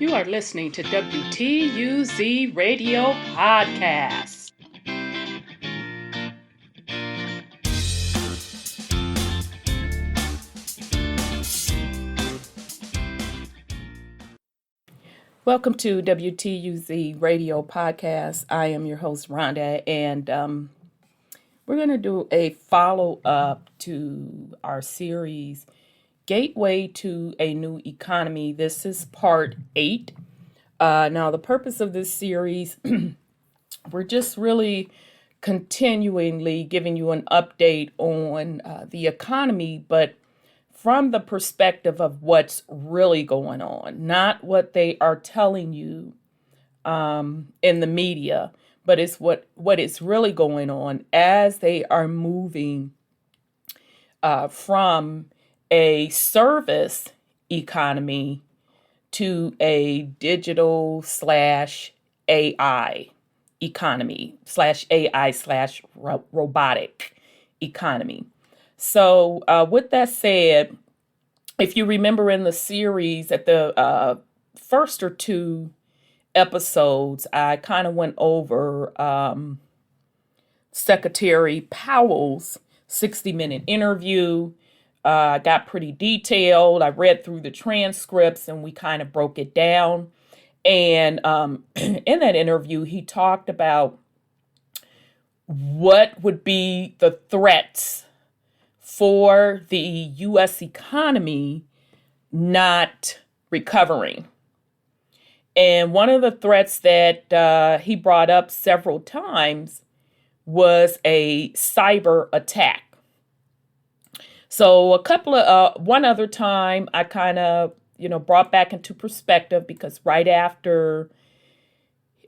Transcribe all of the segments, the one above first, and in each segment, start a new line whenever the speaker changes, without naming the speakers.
You are listening to WTUZ Radio Podcast. Welcome to WTUZ Radio Podcast. I am your host, Rhonda, and we're going to do a follow-up to our series, Gateway to a New Economy. This is part 8. Now, the purpose of this series, we're just really continually giving you an update on the economy, but from the perspective of what's really going on, not what they are telling you in the media, but it's what is really going on as they are moving from a service economy to a digital / AI economy / AI / robotic economy. So with that said, if you remember in the series at the first or two episodes, I kind of went over Secretary Powell's 60-minute interview. Got pretty detailed. I read through the transcripts and we kind of broke it down. And in that interview, he talked about what would be the threats for the U.S. economy not recovering. And one of the threats that he brought up several times was a cyber attack. So one other time I kind of, brought back into perspective because right after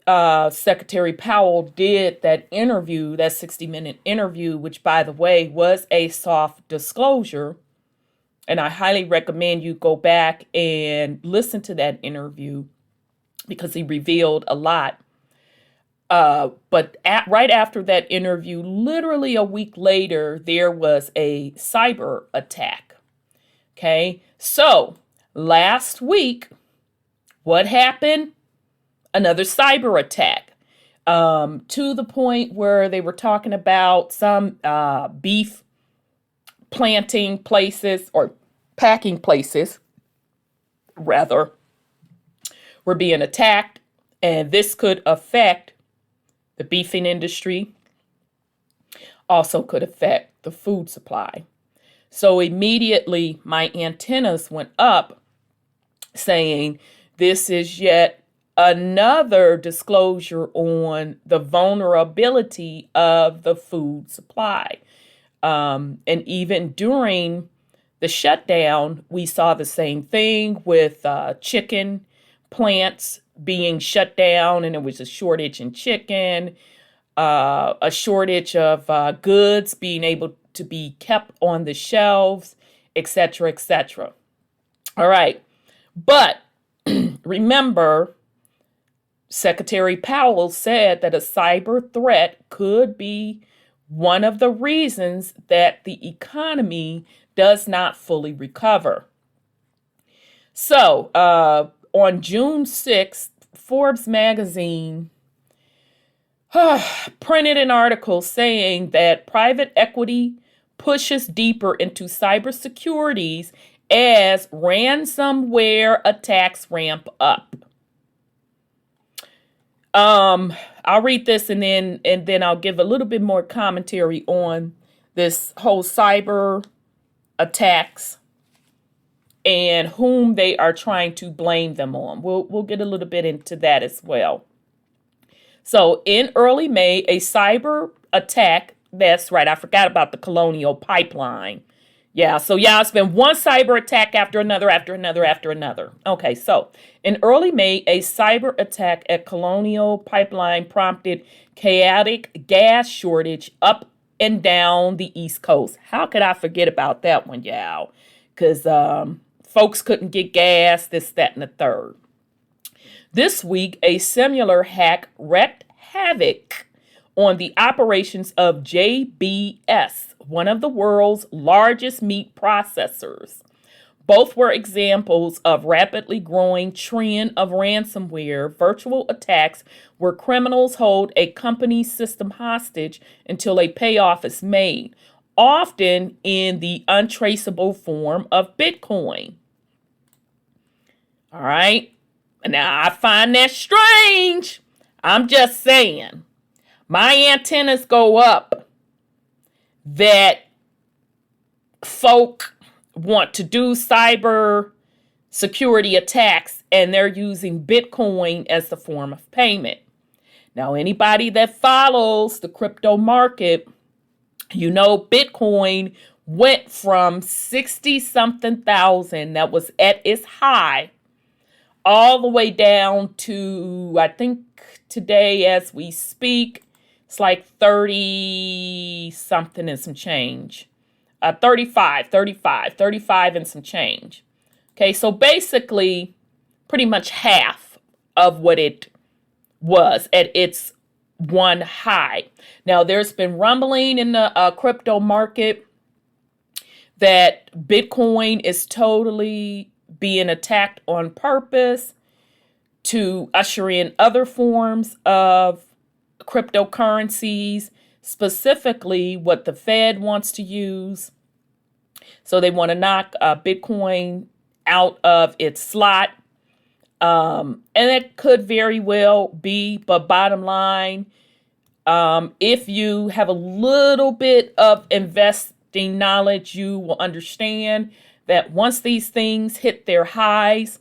Secretary Powell did that interview, that 60-minute interview, which, by the way, was a soft disclosure. And I highly recommend you go back and listen to that interview because he revealed a lot. But right after that interview, literally a week later, there was a cyber attack. Okay, so last week, what happened? Another cyber attack, to the point where they were talking about some beef planting places or packing places, rather, were being attacked. And this could affect the beefing industry, also could affect the food supply. So immediately my antennas went up saying this is yet another disclosure on the vulnerability of the food supply. And even during the shutdown, we saw the same thing with chicken plants being shut down, and there was a shortage in chicken, a shortage of goods being able to be kept on the shelves, etc., etc. All right. But remember, Secretary Powell said that a cyber threat could be one of the reasons that the economy does not fully recover. So on June 6th, Forbes magazine printed an article saying that private equity pushes deeper into cybersecurities as ransomware attacks ramp up. I'll read this and then I'll give a little bit more commentary on this whole cyber attacks and whom they are trying to blame them on. We'll get a little bit into that as well. So in early May, a cyber attack, that's right, I forgot about the Colonial Pipeline. It's been one cyber attack after another. Okay, so in early May, a cyber attack at Colonial Pipeline prompted chaotic gas shortage up and down the East Coast. How could I forget about that one, y'all? Because folks couldn't get gas, this, that, and the third. This week, a similar hack wreaked havoc on the operations of JBS, one of the world's largest meat processors. Both were examples of rapidly growing trend of ransomware virtual attacks where criminals hold a company's system hostage until a payoff is made, often in the untraceable form of Bitcoin. All right. Now, I find that strange. I'm just saying. My antennas go up that folk want to do cyber security attacks and they're using Bitcoin as the form of payment. Now, anybody that follows the crypto market, you know, Bitcoin went from 60 something thousand that was at its high all the way down to, I think today as we speak, it's like 30 something and some change. 35 and some change. Okay, so basically pretty much half of what it was at its one high. Now, there's been rumbling in the crypto market that Bitcoin is totally being attacked on purpose to usher in other forms of cryptocurrencies, specifically what the Fed wants to use. So they want to knock Bitcoin out of its slot. And it could very well be, but bottom line, if you have a little bit of investing knowledge, you will understand that once these things hit their highs,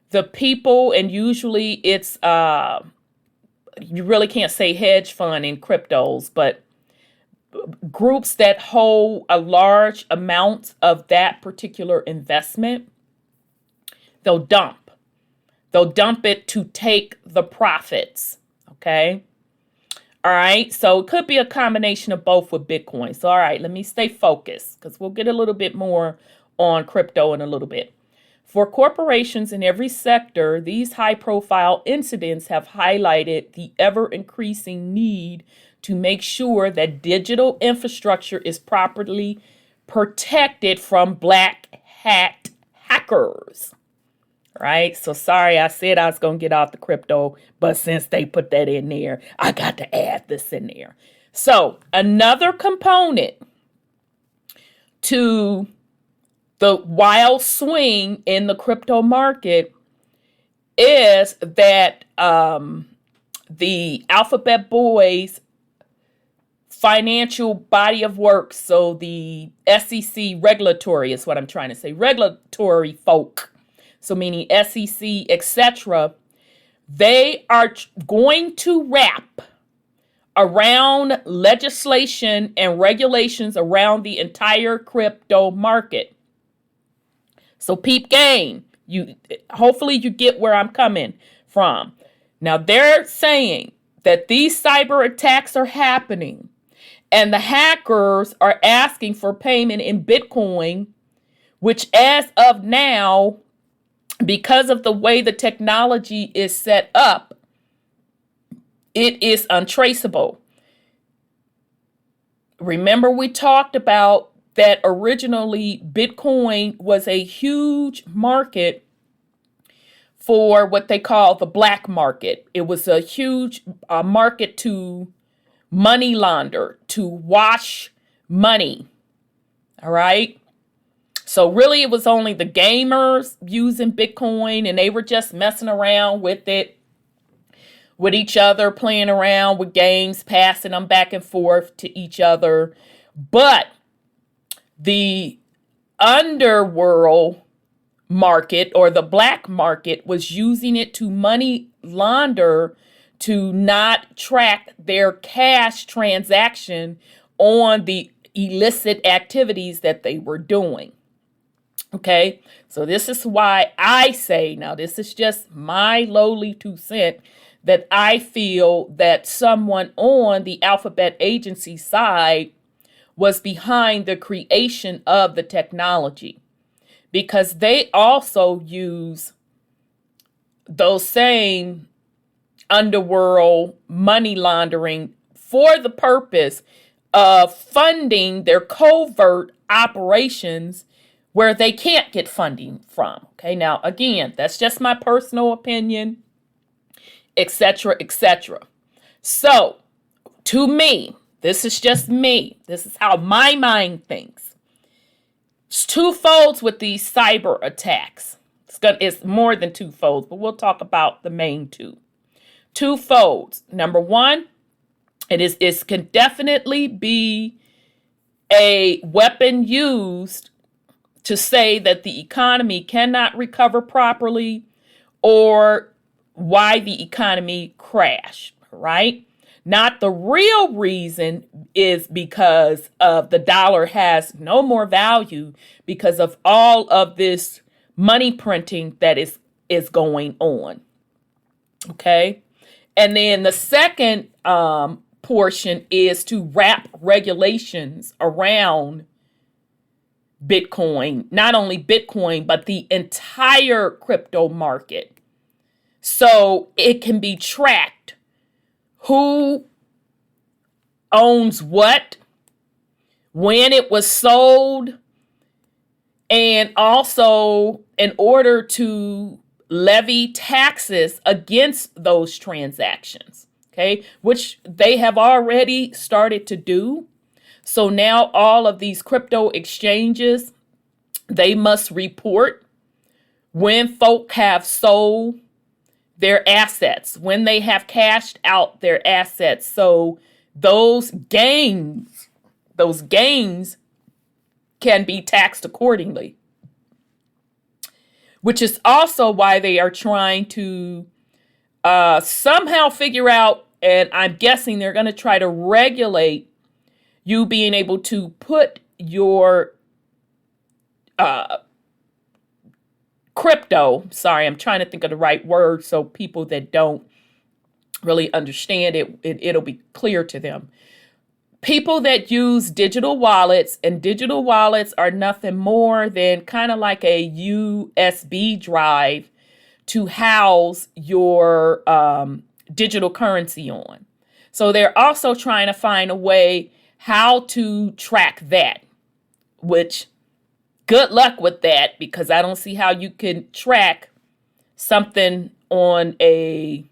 the people, and usually it's, you really can't say hedge fund in cryptos, but groups that hold a large amount of that particular investment, they'll dump. They'll dump it to take the profits, okay? All right, so it could be a combination of both with Bitcoin. So, all right, let me stay focused because we'll get a little bit more on crypto in a little bit. For corporations in every sector, these high-profile incidents have highlighted the ever-increasing need to make sure that digital infrastructure is properly protected from black hat hackers. Right? So sorry, I said I was going to get off the crypto, but since they put that in there, I got to add this in there. So another component to the wild swing in the crypto market is that the Alphabet Boys financial body of work, so the SEC regulatory is what I'm trying to say, regulatory folk, so meaning SEC, etc., they are going to wrap around legislation and regulations around the entire crypto market. So peep game, hopefully you get where I'm coming from. Now they're saying that these cyber attacks are happening and the hackers are asking for payment in Bitcoin, which as of now, because of the way the technology is set up, it is untraceable. Remember, we talked about that originally Bitcoin was a huge market for what they call the black market. It was a huge market to money launder, to wash money. All right. So really it was only the gamers using Bitcoin and they were just messing around with it, with each other, playing around with games, passing them back and forth to each other. But the underworld market or the black market was using it to money launder, to not track their cash transaction on the illicit activities that they were doing. Okay, so this is why I say, now this is just my lowly 2 cents, that I feel that someone on the Alphabet agency side was behind the creation of the technology, because they also use those same underworld money laundering for the purpose of funding their covert operations where they can't get funding from. Okay, now again, that's just my personal opinion, etc., etc. So, to me, this is just me. This is how my mind thinks. It's twofolds with these cyber attacks. It's more than twofolds, but we'll talk about the main two. Twofolds. Number one, it can definitely be a weapon used to say that the economy cannot recover properly or why the economy crashed, right? Not the real reason is because of the dollar has no more value because of all of this money printing that is going on. Okay. And then the second portion is to wrap regulations around Bitcoin, not only Bitcoin, but the entire crypto market. So it can be tracked who owns what, when it was sold, and also in order to levy taxes against those transactions, okay, which they have already started to do. So now all of these crypto exchanges, they must report when folk have sold their assets, when they have cashed out their assets. So those gains can be taxed accordingly, which is also why they are trying to somehow figure out, and I'm guessing they're going to try to regulate you being able to put your crypto, sorry, I'm trying to think of the right word so people that don't really understand it'll be clear to them. People that use digital wallets, and digital wallets are nothing more than kind of like a USB drive to house your digital currency on. So they're also trying to find a way how to track that, which good luck with that, because I don't see how you can track something on a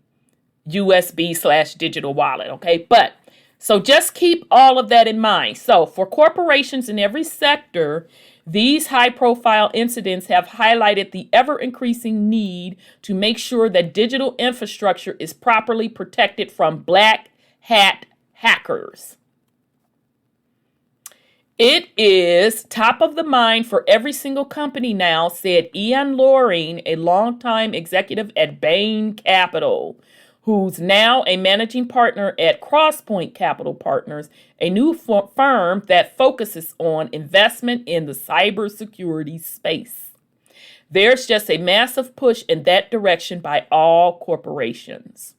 USB/digital wallet. Okay. But so just keep all of that in mind. So for corporations in every sector, these high-profile incidents have highlighted the ever-increasing need to make sure that digital infrastructure is properly protected from black hat hackers. It is top of the mind for every single company now, said Ian Loring, a longtime executive at Bain Capital, who's now a managing partner at Crosspoint Capital Partners, a new firm that focuses on investment in the cybersecurity space. There's just a massive push in that direction by all corporations.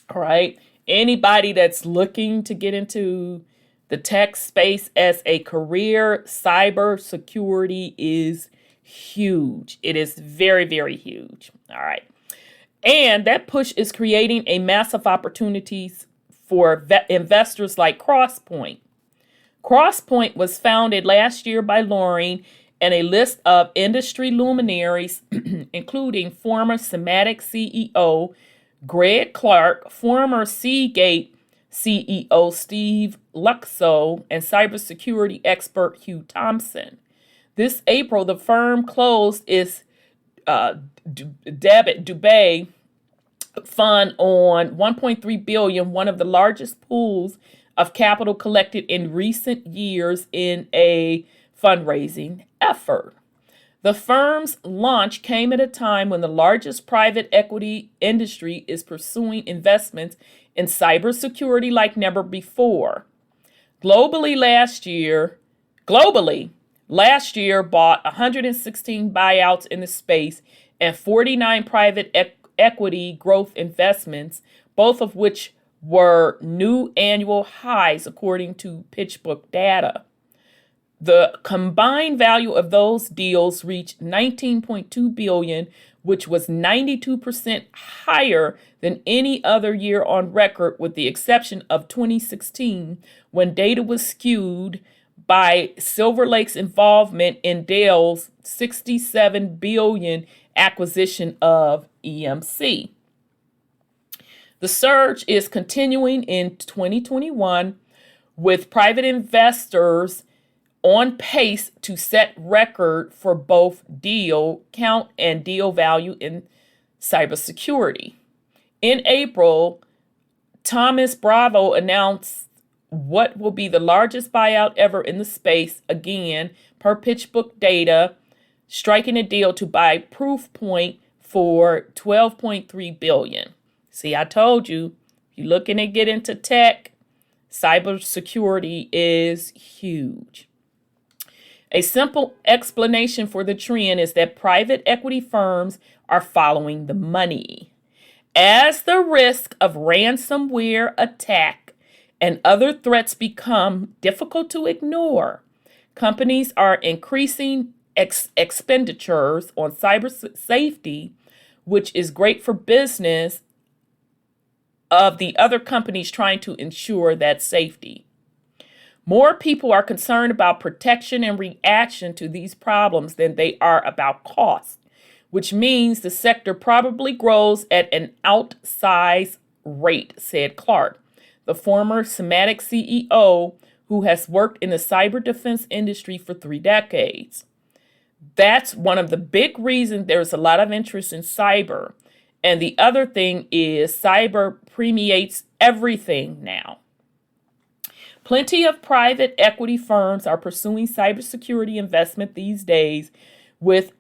All right. Anybody that's looking to get into the tech space as a career, cybersecurity is huge. It is very, very huge. All right. And that push is creating a massive opportunities for investors like Crosspoint. Crosspoint was founded last year by Loring and a list of industry luminaries, including former Symantec CEO Greg Clark, former Seagate CEO Steve Luxo, and cybersecurity expert Hugh Thompson. This April, the firm closed its Dubai fund on $1.3 billion, one of the largest pools of capital collected in recent years in a fundraising effort. The firm's launch came at a time when the largest private equity industry is pursuing investments in cybersecurity like never before. Globally, last year bought 116 buyouts in the space and 49 private equity growth investments, both of which were new annual highs according to PitchBook data. The combined value of those deals reached $19.2 billion, which was 92% higher than any other year on record, with the exception of 2016, when data was skewed by Silver Lake's involvement in Dell's $67 billion acquisition of EMC. The surge is continuing in 2021, with private investors on pace to set record for both deal count and deal value in cybersecurity. In April, Thomas Bravo announced what will be the largest buyout ever in the space, again, per PitchBook data, striking a deal to buy Proofpoint for $12.3 billion. See, I told you, if you're looking to get into tech, cybersecurity is huge. A simple explanation for the trend is that private equity firms are following the money. As the risk of ransomware attack and other threats become difficult to ignore, companies are increasing expenditures on cyber safety, which is great for business of the other companies trying to ensure that safety. More people are concerned about protection and reaction to these problems than they are about cost, which means the sector probably grows at an outsized rate, said Clark, the former Symantec CEO who has worked in the cyber defense industry for 3 decades. That's one of the big reasons there's a lot of interest in cyber. And the other thing is cyber permeates everything now. Plenty of private equity firms are pursuing cybersecurity investment these days, with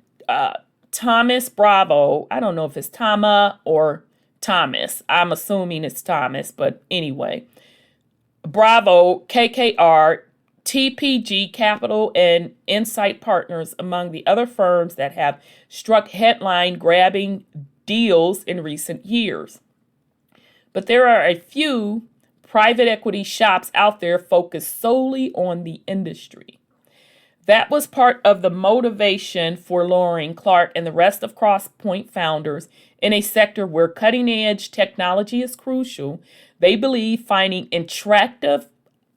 Thomas Bravo. I don't know if it's Tama or Thomas. I'm assuming it's Thomas, but anyway. Bravo, KKR, TPG Capital, and Insight Partners among the other firms that have struck headline-grabbing deals in recent years. But there are a few private equity shops out there focused solely on the industry. That was part of the motivation for luring Clark and the rest of Crosspoint founders in a sector where cutting-edge technology is crucial. They believe finding attractive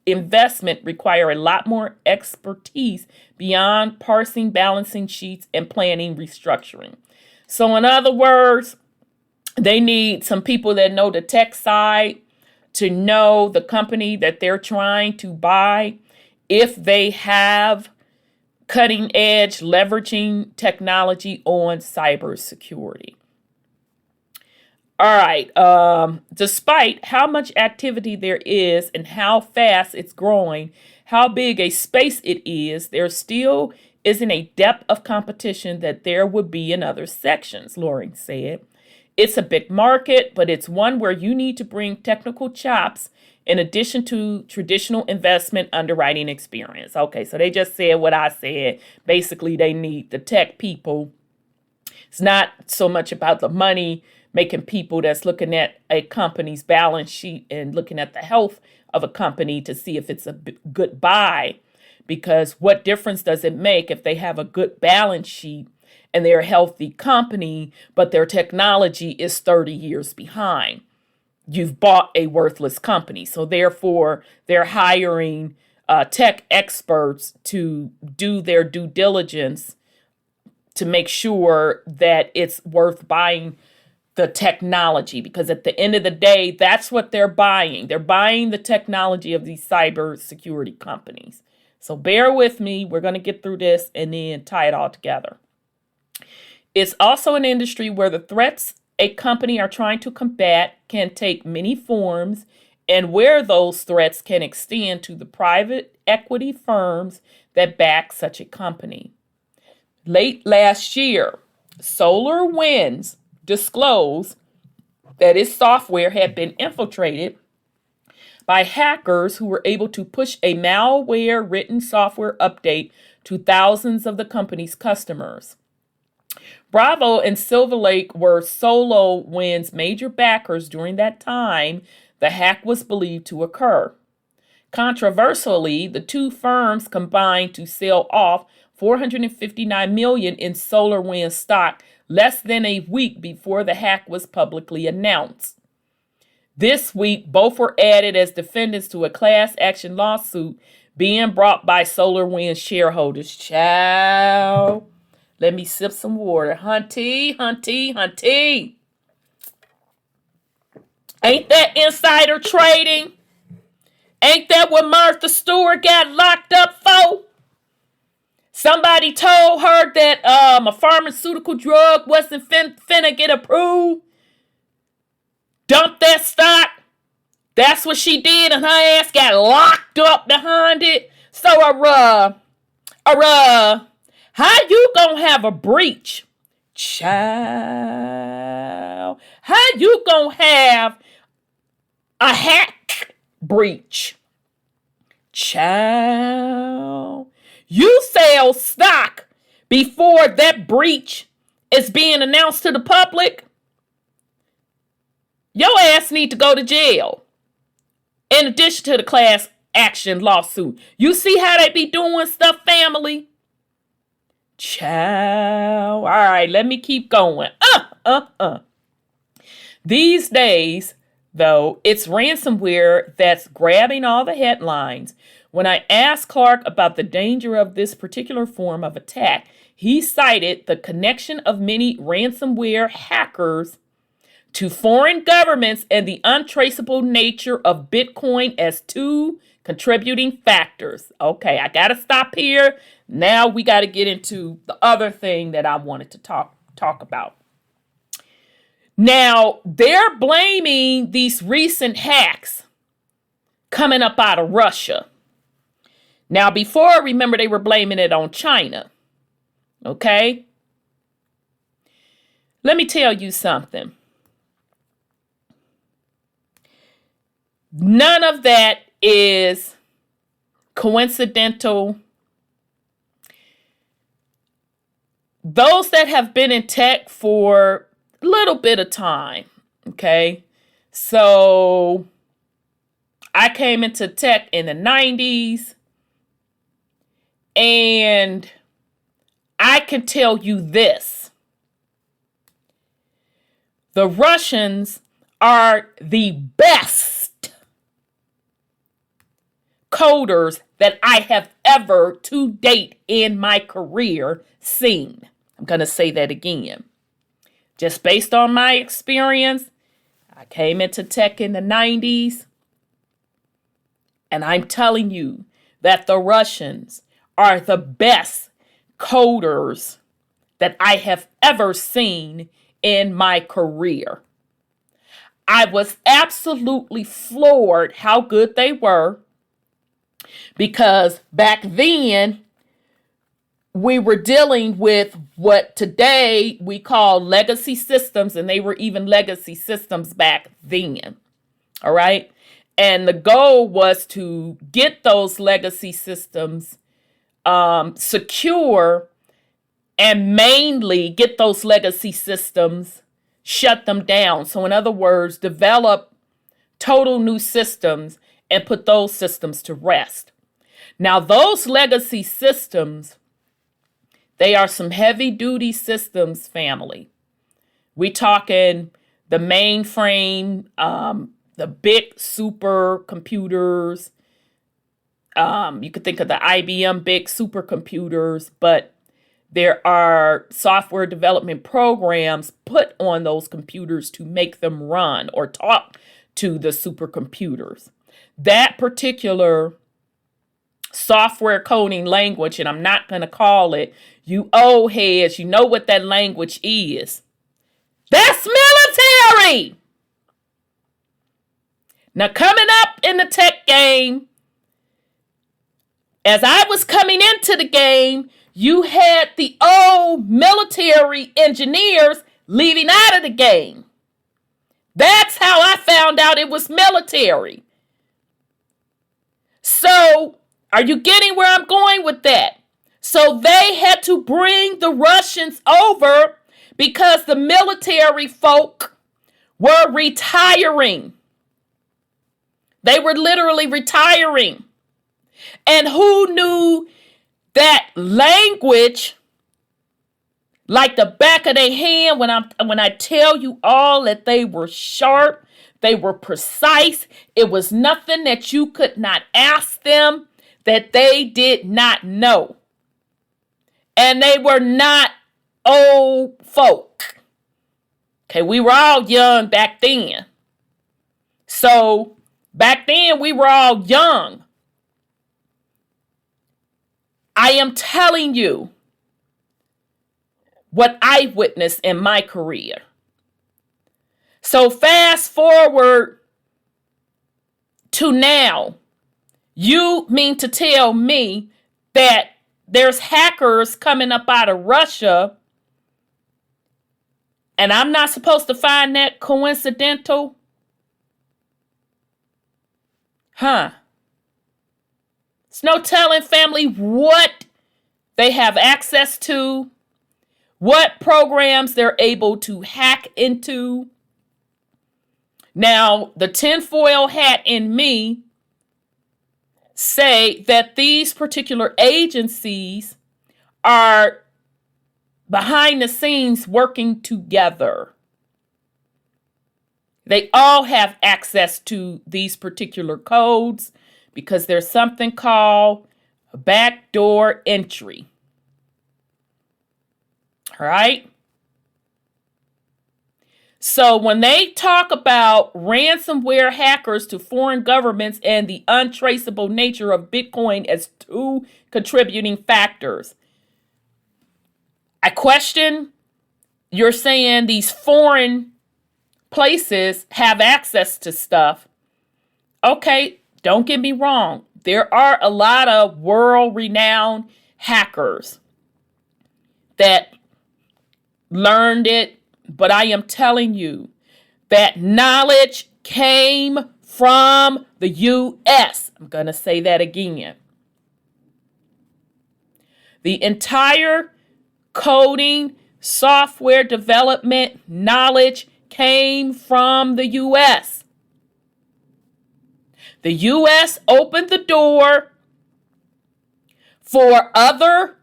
investment require a lot more expertise beyond parsing balancing sheets and planning restructuring. So in other words, they need some people that know the tech side to know the company that they're trying to buy, if they have cutting edge leveraging technology on cybersecurity. All right. Despite how much activity there is and how fast it's growing, how big a space it is, there still isn't a depth of competition that there would be in other sections, Loring said. It's a big market, but it's one where you need to bring technical chops in addition to traditional investment underwriting experience. Okay, so they just said what I said. Basically, they need the tech people. It's not so much about the money making people that's looking at a company's balance sheet and looking at the health of a company to see if it's a good buy. Because what difference does it make if they have a good balance sheet and they're a healthy company, but their technology is 30 years behind? You've bought a worthless company. So therefore, they're hiring tech experts to do their due diligence to make sure that it's worth buying the technology. Because at the end of the day, that's what they're buying. They're buying the technology of these cybersecurity companies. So bear with me. We're going to get through this and then tie it all together. It's also an industry where the threats a company are trying to combat can take many forms, and where those threats can extend to the private equity firms that back such a company. Late last year, SolarWinds disclosed that its software had been infiltrated by hackers who were able to push a malware-written software update to thousands of the company's customers. Bravo and Silver Lake were SolarWinds' major backers during that time the hack was believed to occur. Controversially, the two firms combined to sell off $459 million in SolarWinds stock less than a week before the hack was publicly announced. This week, both were added as defendants to a class action lawsuit being brought by SolarWinds shareholders. Child, let me sip some water. Hunty. Ain't that insider trading? Ain't that what Martha Stewart got locked up for? Somebody told her that a pharmaceutical drug wasn't finna get approved. Dumped that stock. That's what she did, and her ass got locked up behind it. So, how you gonna have a breach? Child. How you gonna have a hack breach? Child. You sell stock before that breach is being announced to the public. Your ass need to go to jail. In addition to the class action lawsuit. You see how they be doing stuff, family? Child. All right, let me keep going. These days, though, it's ransomware that's grabbing all the headlines. When I asked Clark about the danger of this particular form of attack, he cited the connection of many ransomware hackers to foreign governments and the untraceable nature of Bitcoin as two contributing factors. Okay, I got to stop here. Now we got to get into the other thing that I wanted to talk about. Now, they're blaming these recent hacks coming up out of Russia. Now, before, remember, they were blaming it on China. Okay? Let me tell you something. None of that is coincidental. Those that have been in tech for a little bit of time, okay? So I came into tech in the 90s, and I can tell you this. The Russians are the best coders that I have ever to date in my career seen. I'm going to say that again. Just based on my experience, I came into tech in the 90s, and I'm telling you that the Russians are the best coders that I have ever seen in my career. I was absolutely floored how good they were, because back then we were dealing with what today we call legacy systems, and they were even legacy systems back then. All right. And the goal was to get those legacy systems secure, and mainly get those legacy systems, shut them down. So in other words, develop total new systems and put those systems to rest. Now, those legacy systems, they are some heavy duty systems, family. We talking the mainframe, the big super computers. You could think of the IBM big supercomputers, but there are software development programs put on those computers to make them run or talk to the supercomputers. That particular software coding language, and I'm not going to call it, you old heads, you know what that language is. That's military! Now, coming up in the tech game, as I was coming into the game, you had the old military engineers leaving out of the game. That's how I found out it was military. So, are you getting where I'm going with that? So they had to bring the Russians over because the military folk were retiring. They were literally retiring. And who knew that language like the back of their hand? When I tell you all that they were sharp, they were precise. It was nothing that you could not ask them. that they did not know. And they were not old folk. Okay, we were all young back then. So back then we were all young. I am telling you what I witnessed in my career. So fast forward to now, you mean to tell me that there's hackers coming up out of Russia and I'm not supposed to find that coincidental? Huh? It's no telling, family, what they have access to, what programs they're able to hack into. Now, the tinfoil hat in me say that these particular agencies are behind the scenes working together. They all have access to these particular codes because there's something called a backdoor entry. All right? So when they talk about ransomware hackers to foreign governments and the untraceable nature of Bitcoin as two contributing factors, I question, you're saying these foreign places have access to stuff. Okay, don't get me wrong. There are a lot of world-renowned hackers that learned it, but I am telling you that knowledge came from the U.S. I'm going to say that again. The entire coding, software development knowledge came from the U.S. The U.S. opened the door for other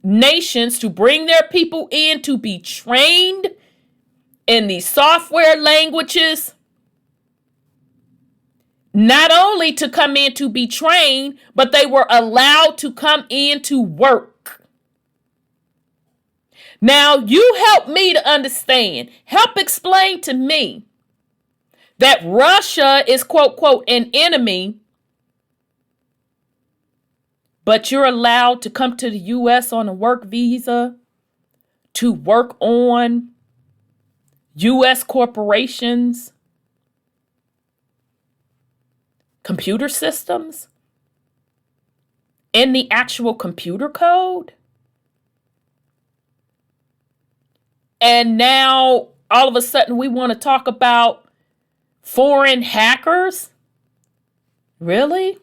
nations to bring their people in to be trained in these software languages. Not only to come in to be trained, but they were allowed to come in to work. Now, you help me to understand. Help explain to me that Russia is, quote, quote, an enemy, but you're allowed to come to the U.S. on a work visa to work on U.S. corporations, computer systems, in the actual computer code. And now, all of a sudden, we want to talk about foreign hackers? Really?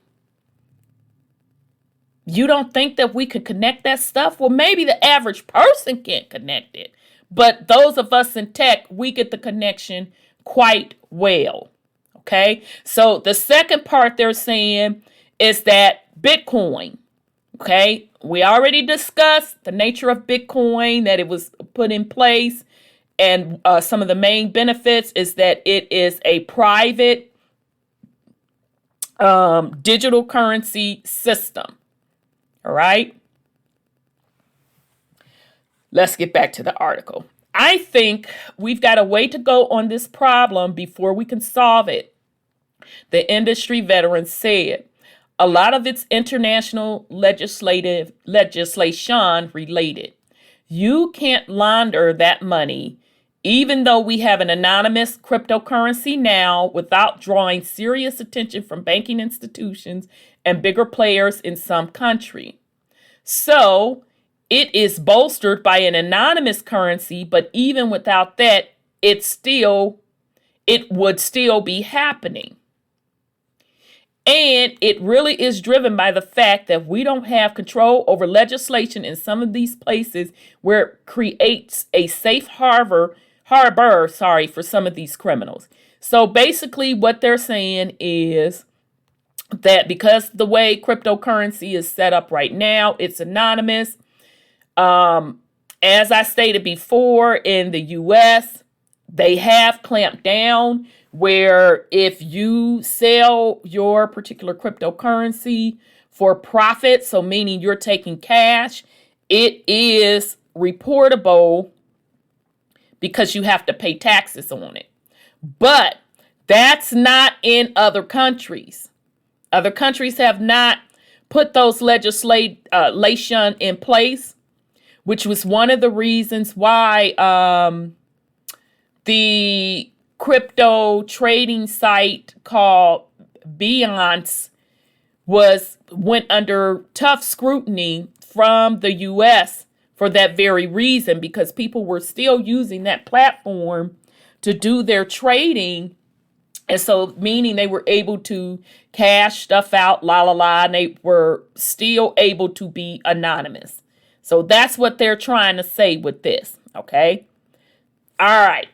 You don't think that we could connect that stuff? Well, maybe the average person can't connect it. But those of us in tech, we get the connection quite well. Okay? So the second part they're saying is that Bitcoin. Okay? We already discussed the nature of Bitcoin, that it was put in place. And some of the main benefits is that it is a private digital currency system. All right. Let's get back to the article. I think we've got a way to go on this problem before we can solve it. The industry veteran said a lot of it's international legislation related. You can't launder that money, even though we have an anonymous cryptocurrency now, without drawing serious attention from banking institutions and bigger players in some country. So it is bolstered by an anonymous currency, but even without that, it would still be happening. And it really is driven by the fact that we don't have control over legislation in some of these places where it creates a safe harbor for some of these criminals. So basically what they're saying is that because the way cryptocurrency is set up right now, it's anonymous. As I stated before, in the U.S., They have clamped down where if you sell your particular cryptocurrency for profit, so meaning you're taking cash, it is reportable because you have to pay taxes on it. But that's not in other countries. Other countries have not put those legislation in place, which was one of the reasons why the crypto trading site called Binance went under tough scrutiny from the US for that very reason, because people were still using that platform to do their trading. And so meaning they were able to cash stuff out, and they were still able to be anonymous. So that's what they're trying to say with this, okay? All right.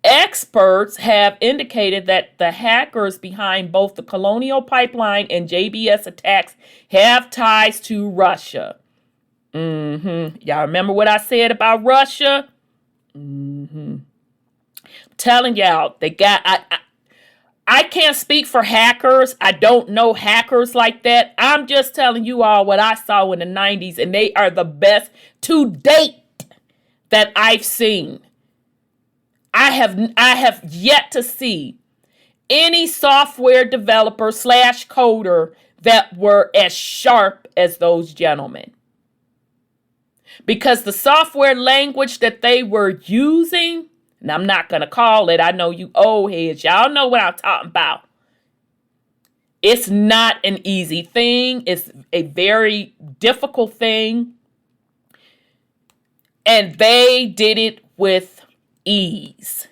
Experts have indicated that the hackers behind both the Colonial Pipeline and JBS attacks have ties to Russia. Y'all remember what I said about Russia? I'm telling y'all, they got... I can't speak for hackers. I don't know hackers like that. I'm just telling you all what I saw in the 90s, and they are the best to date that I've seen. I have yet to see any software developer / coder that were as sharp as those gentlemen. Because the software language that they were using, and I'm not going to call it, I know you old heads, y'all know what I'm talking about. It's not an easy thing. It's a very difficult thing. And they did it with ease.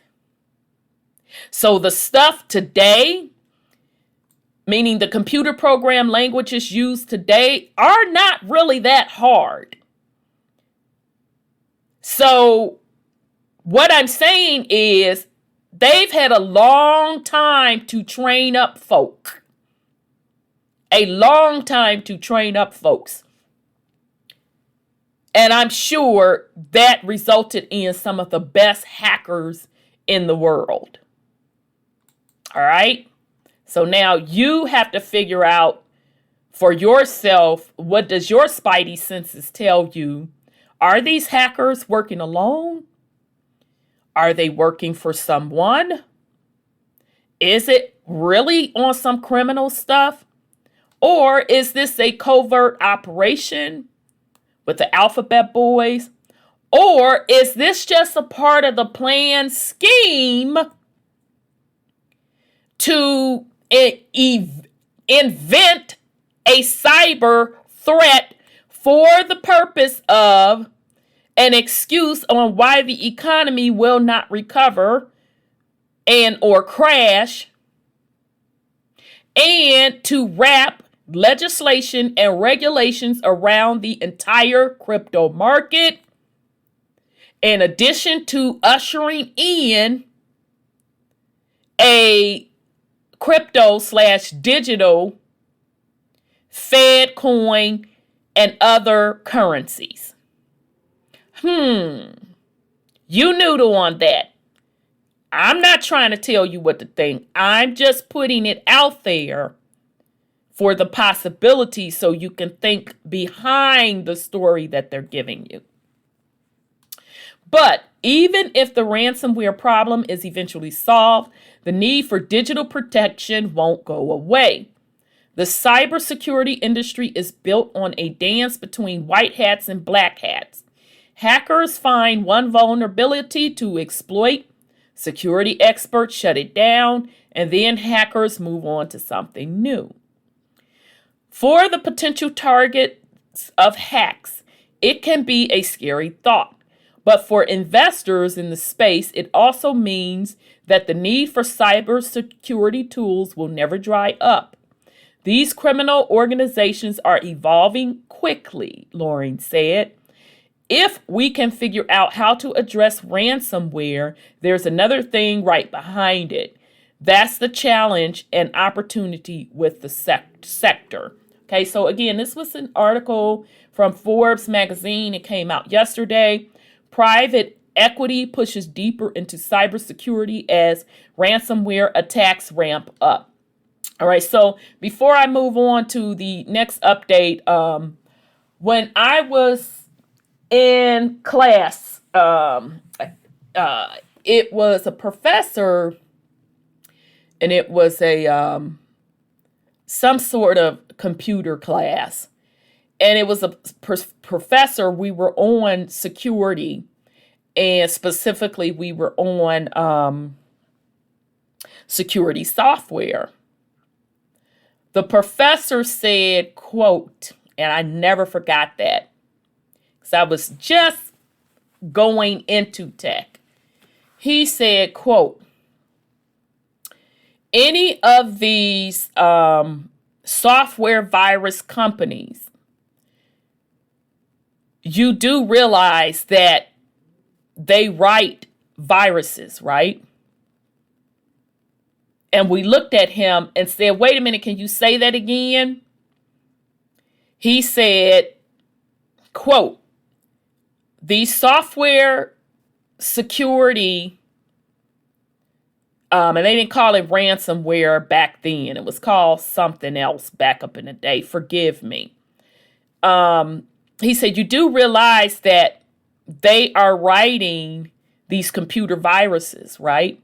So the stuff today, meaning the computer program languages used today, are not really that hard. So what I'm saying is they've had a long time to train up folk. A long time to train up folks. And I'm sure that resulted in some of the best hackers in the world. All right? So now you have to figure out for yourself, what does your spidey senses tell you? Are these hackers working alone? Are they working for someone? Is it really on some criminal stuff? Or is this a covert operation with the Alphabet Boys? Or is this just a part of the planned scheme to invent a cyber threat for the purpose of an excuse on why the economy will not recover and or crash, and to wrap legislation and regulations around the entire crypto market, in addition to ushering in a crypto / digital Fed coin and other currencies. You noodle on that. I'm not trying to tell you what to think. I'm just putting it out there for the possibility so you can think behind the story that they're giving you. But even if the ransomware problem is eventually solved, the need for digital protection won't go away. The cybersecurity industry is built on a dance between white hats and black hats. Hackers find one vulnerability to exploit, security experts shut it down, and then hackers move on to something new. For the potential targets of hacks, it can be a scary thought. But for investors in the space, it also means that the need for cybersecurity tools will never dry up. These criminal organizations are evolving quickly, Lauren said. If we can figure out how to address ransomware, there's another thing right behind it. That's the challenge and opportunity with the sector. Okay, so again, this was an article from Forbes magazine. It came out yesterday. Private equity pushes deeper into cybersecurity as ransomware attacks ramp up. All right, so before I move on to the next update, when I was in class, it was a professor, and it was a some sort of computer class, and it was a professor. We were on security, and specifically we were on security software. The professor said, quote, and I never forgot that because I was just going into tech. He said, quote, any of these software virus companies, you do realize that they write viruses, right? And we looked at him and said, wait a minute, can you say that again? He said, quote, the software security, and they didn't call it ransomware back then. It was called something else back up in the day. Forgive me. He said, you do realize that they are writing these computer viruses, right?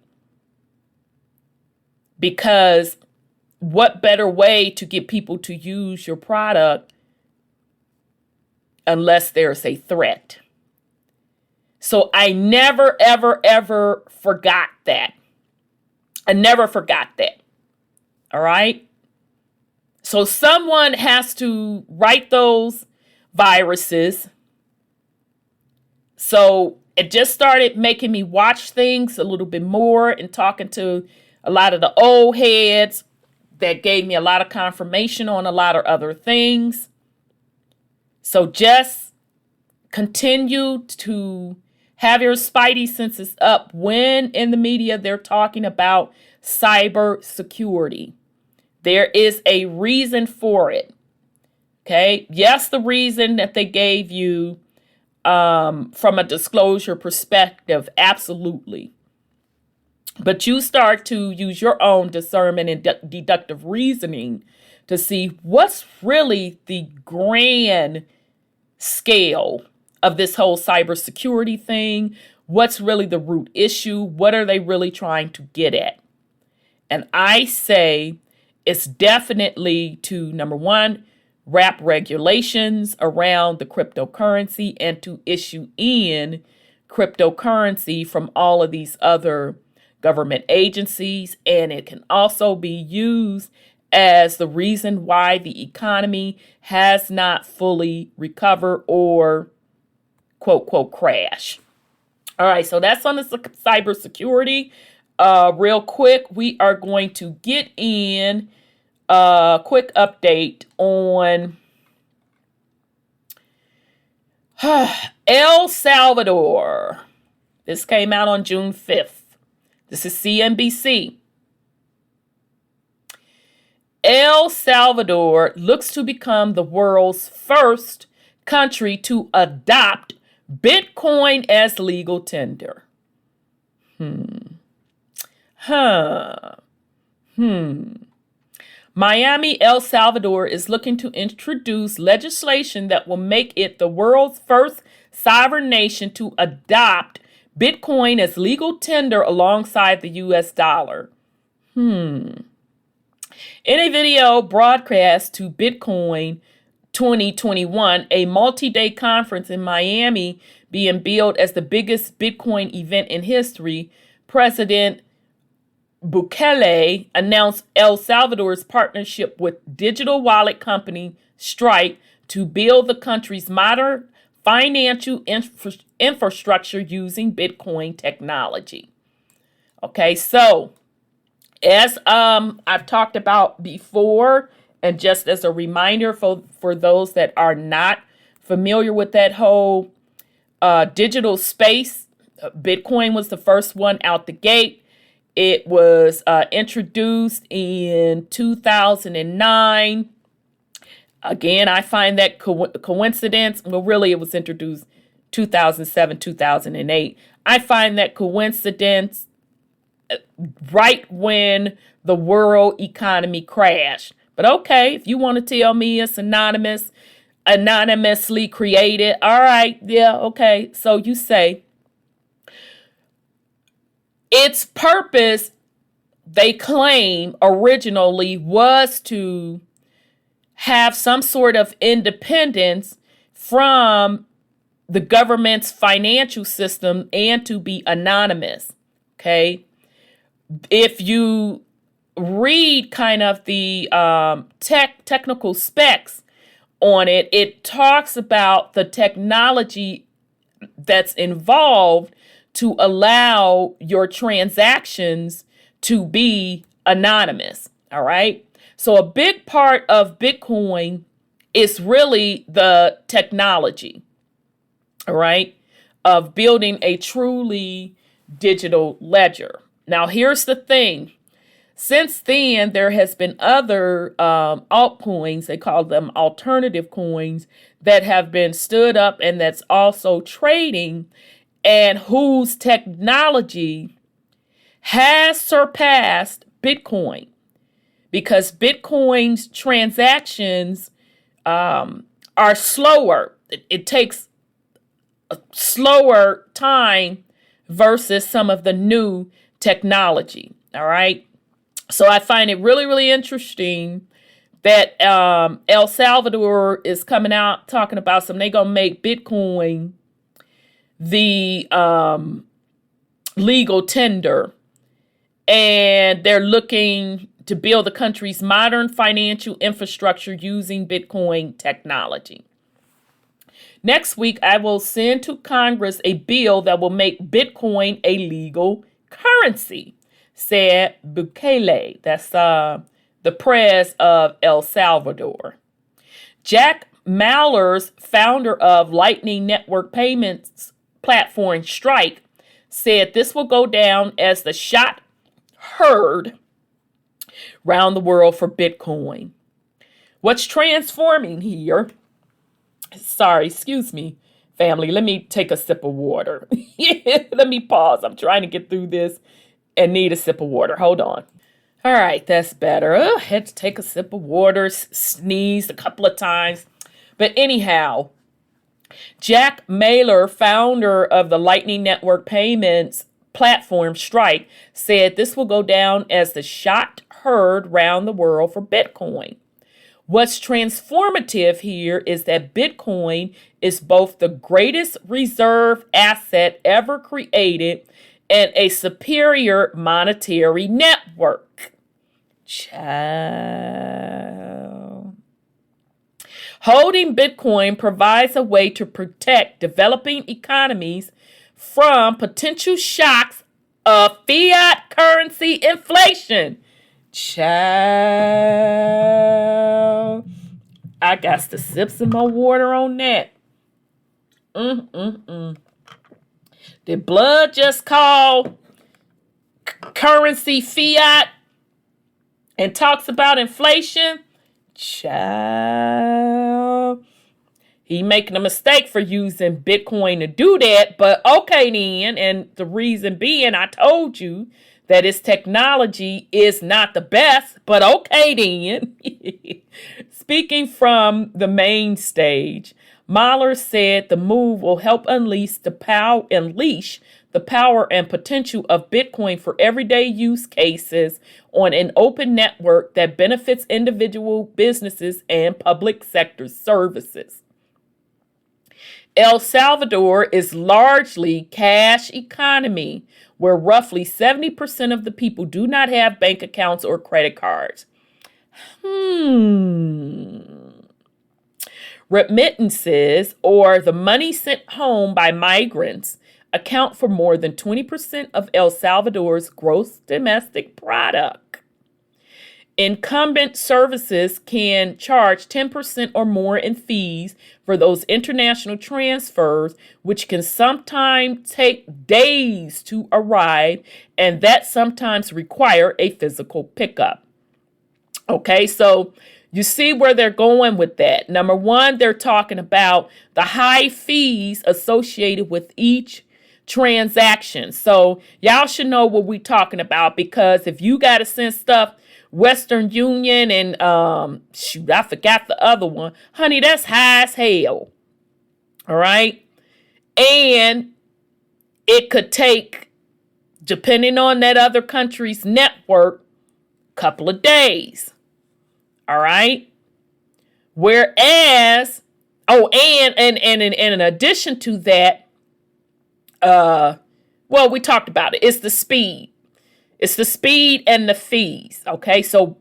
Because what better way to get people to use your product unless there's a threat? So I never, ever, ever forgot that. I never forgot that. All right. So someone has to write those viruses. So it just started making me watch things a little bit more and talking to a lot of the old heads that gave me a lot of confirmation on a lot of other things. So just continue to have your spidey senses up when in the media they're talking about cyber security. There is a reason for it. Okay. Yes, the reason that they gave you from a disclosure perspective, absolutely. But you start to use your own discernment and deductive reasoning to see what's really the grand scale of this whole cybersecurity thing. What's really the root issue? What are they really trying to get at? And I say it's definitely to, number one, wrap regulations around the cryptocurrency and to issue in cryptocurrency from all of these other government agencies. And it can also be used as the reason why the economy has not fully recovered or quote, quote, crash. All right, so that's on the cybersecurity. Real quick, we are going to get in a quick update on El Salvador. This came out on June 5th. This is CNBC. El Salvador looks to become the world's first country to adopt Bitcoin as legal tender. Miami, El Salvador is looking to introduce legislation that will make it the world's first sovereign nation to adopt Bitcoin as legal tender alongside the US dollar. In a video broadcast to Bitcoin 2021, a multi-day conference in Miami being billed as the biggest Bitcoin event in history, President Bukele announced El Salvador's partnership with digital wallet company Stripe to build the country's modern financial infrastructure using Bitcoin technology. Okay, so as I've talked about before, and just as a reminder for those that are not familiar with that whole digital space, Bitcoin was the first one out the gate. It was introduced in 2009. Again, I find that coincidence. Well, really, it was introduced 2007, 2008. I find that coincidence right when the world economy crashed. But okay, if you want to tell me it's anonymously created, all right, yeah, okay. So you say its purpose, they claim originally, was to have some sort of independence from the government's financial system and to be anonymous. Okay. If you read kind of the technical specs on it, it talks about the technology that's involved to allow your transactions to be anonymous. All right. So a big part of Bitcoin is really the technology, all right, of building a truly digital ledger. Now, here's the thing. Since then, there has been other altcoins, they call them alternative coins, that have been stood up and that's also trading, and whose technology has surpassed Bitcoin, because Bitcoin's transactions are slower. It takes a slower time versus some of the new technology. All right. So I find it really, really interesting that El Salvador is coming out talking about they're going to make Bitcoin the legal tender. And they're looking to build the country's modern financial infrastructure using Bitcoin technology. Next week, I will send to Congress a bill that will make Bitcoin a legal currency, said Bukele. That's the prez of El Salvador. Jack Mallers, founder of Lightning Network payments platform Strike, said this will go down as the shot heard around the world for Bitcoin. What's transforming here? Sorry, excuse me, family. Let me take a sip of water. Let me pause. I'm trying to get through this and need a sip of water. Hold on. All right, that's better. I had to take a sip of water, sneezed a couple of times. But anyhow, Jack Mallers, founder of the Lightning Network payments platform Strike, said this will go down as the shot heard round the world for Bitcoin. What's transformative here is that Bitcoin is both the greatest reserve asset ever created and a superior monetary network. Child. Holding Bitcoin provides a way to protect developing economies from potential shocks of fiat currency inflation. Child, I got to sip some more water on that. Did blood just call currency fiat and talks about inflation? Child, he making a mistake for using Bitcoin to do that, but okay then. And the reason being, I told you that its technology is not the best, but okay then. Speaking from the main stage, Mahler said the move will help unleash the power and potential of Bitcoin for everyday use cases on an open network that benefits individual businesses and public sector services. El Salvador is largely cash economy, where roughly 70% of the people do not have bank accounts or credit cards. Remittances, or the money sent home by migrants, account for more than 20% of El Salvador's gross domestic product. Incumbent services can charge 10% or more in fees for those international transfers, which can sometimes take days to arrive, and that sometimes require a physical pickup. Okay, so You see where they're going with that. Number one, they're talking about the high fees associated with each transaction. So y'all should know what we're talking about, because if you got to send stuff, Western Union and shoot, I forgot the other one. Honey, that's high as hell. All right. And it could take, depending on that other country's network, a couple of days. All right. Whereas, and in addition to that, well, we talked about it. It's the speed. It's the speed and the fees. Okay. So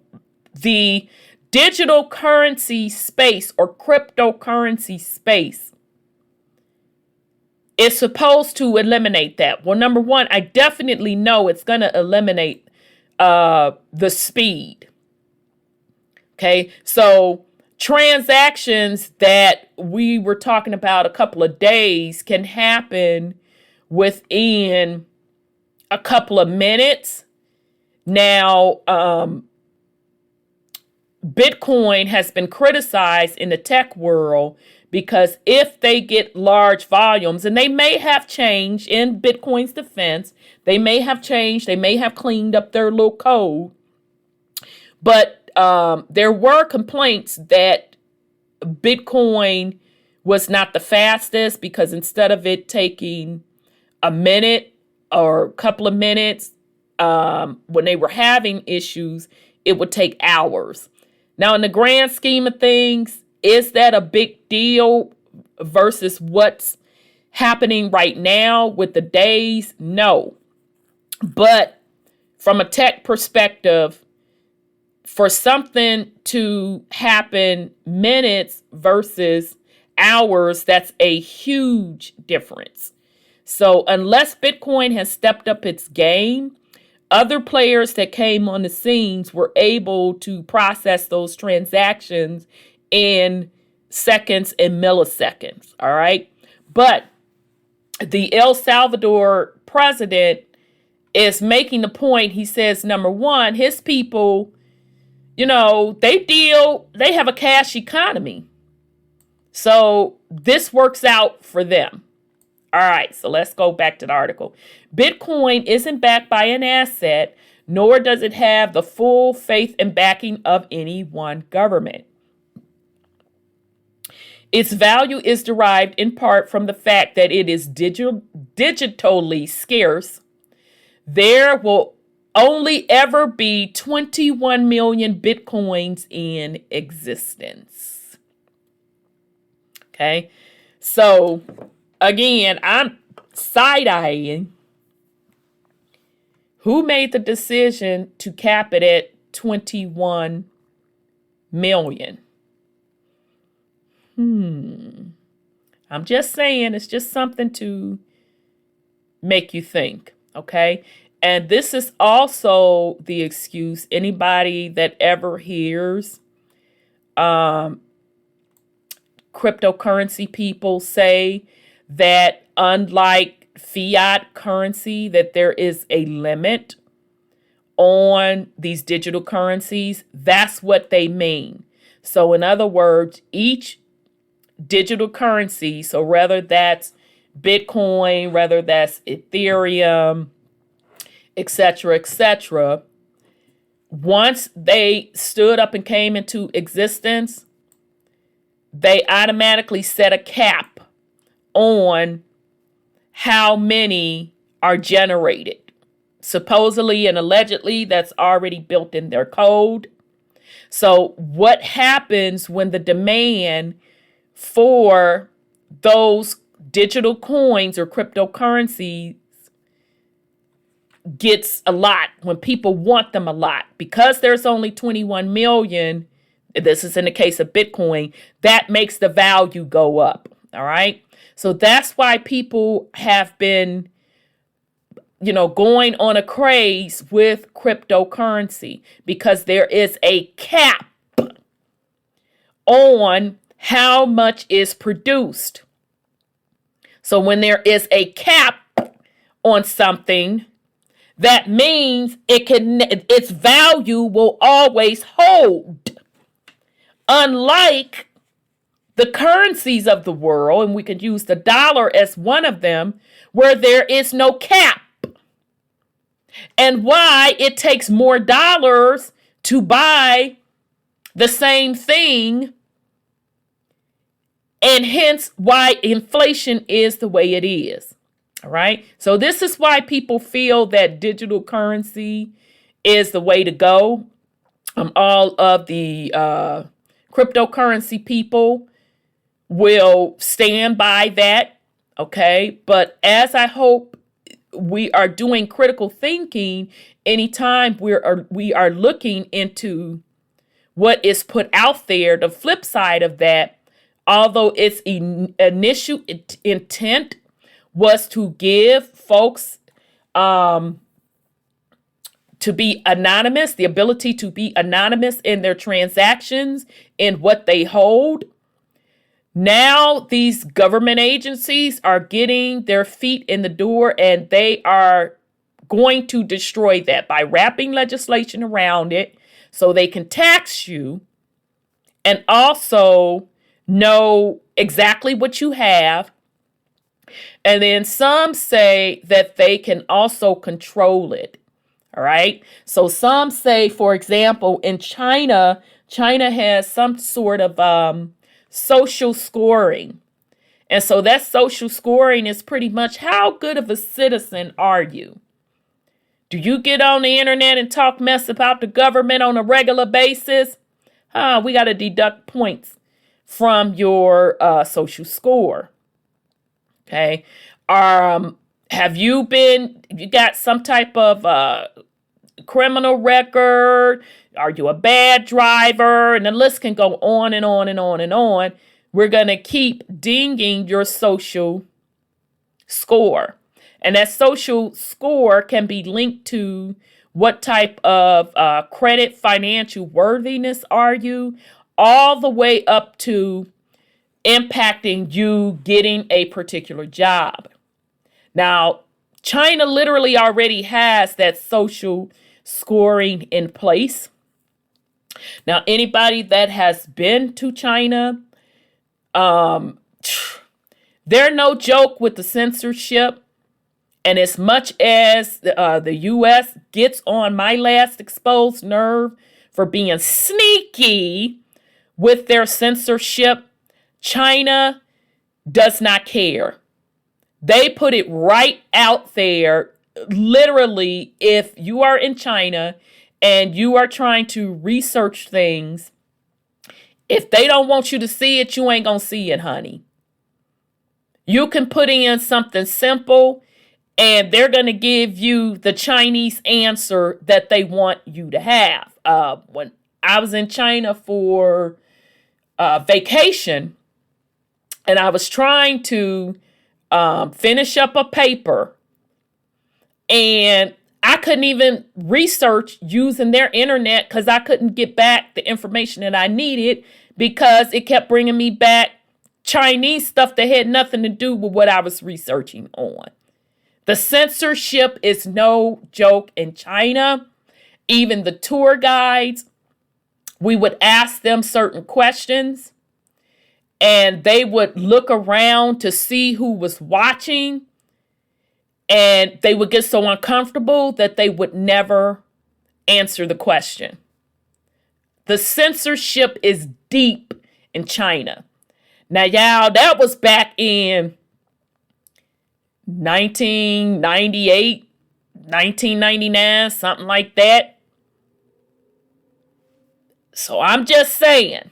the digital currency space or cryptocurrency space is supposed to eliminate that. Well, number one, I definitely know it's going to eliminate the speed. Okay, so transactions that we were talking about a couple of days can happen within a couple of minutes. Now, Bitcoin has been criticized in the tech world because if they get large volumes, and they may have changed in Bitcoin's defense, they may have changed, they may have cleaned up their little code, but there were complaints that Bitcoin was not the fastest, because instead of it taking a minute or a couple of minutes, when they were having issues, it would take hours. Now, in the grand scheme of things, is that a big deal versus what's happening right now with the days? No. But from a tech perspective, for something to happen minutes versus hours, that's a huge difference. So unless Bitcoin has stepped up its game, other players that came on the scenes were able to process those transactions in seconds and milliseconds. All right. But the El Salvador president is making the point. He says, number one, his people, they have a cash economy. So this works out for them. All right, so let's go back to the article. Bitcoin isn't backed by an asset, nor does it have the full faith and backing of any one government. Its value is derived in part from the fact that it is digitally scarce. There will only ever be 21 million Bitcoins in existence. Okay, so again, I'm side-eyeing who made the decision to cap it at 21 million. I'm just saying, it's just something to make you think, okay? And this is also the excuse anybody that ever hears cryptocurrency people say that unlike fiat currency, that there is a limit on these digital currencies. That's what they mean. So in other words, each digital currency, so whether that's Bitcoin, whether that's Ethereum, etc., once they stood up and came into existence, they automatically set a cap on how many are generated. Supposedly and allegedly, that's already built in their code. So what happens when the demand for those digital coins or cryptocurrencies gets a lot, when people want them a lot? Because there's only 21 million, this is in the case of Bitcoin, that makes the value go up. All right. So that's why people have been, going on a craze with cryptocurrency, because there is a cap on how much is produced. So when there is a cap on something, that means its value will always hold. Unlike the currencies of the world, and we could use the dollar as one of them, where there is no cap. And why it takes more dollars to buy the same thing, and hence why inflation is the way it is. All right. So this is why people feel that digital currency is the way to go. All of the cryptocurrency people will stand by that. Okay. But as I hope we are doing critical thinking, anytime we are looking into what is put out there, the flip side of that, although its initial intent was to give folks to be anonymous, the ability to be anonymous in their transactions and what they hold. Now these government agencies are getting their feet in the door, and they are going to destroy that by wrapping legislation around it so they can tax you and also know exactly what you have. And then some say that they can also control it. All right. So some say, for example, in China has some sort of social scoring. And so that social scoring is pretty much how good of a citizen are you? Do you get on the internet and talk mess about the government on a regular basis? We got to deduct points from your social score. Okay. Have you got some type of criminal record? Are you a bad driver? And the list can go on and on and on and on. We're going to keep dinging your social score. And that social score can be linked to what type of credit, financial worthiness are you, all the way up to impacting you getting a particular job. Now, China literally already has that social scoring in place. Now, anybody that has been to China, they're no joke with the censorship. And as much as the U.S. gets on my last exposed nerve for being sneaky with their censorship, China does not care. They put it right out there. Literally, if you are in China and you are trying to research things, if they don't want you to see it, you ain't gonna see it, honey. You can put in something simple and they're going to give you the Chinese answer that they want you to have. When I was in China for vacation, and I was trying to finish up a paper, and I couldn't even research using their internet because I couldn't get back the information that I needed because it kept bringing me back Chinese stuff that had nothing to do with what I was researching on. The censorship is no joke in China. Even the tour guides, we would ask them certain questions and they would look around to see who was watching, and they would get so uncomfortable that they would never answer the question. The censorship is deep in China. Now, y'all, that was back in 1998, 1999, something like that. So I'm just saying.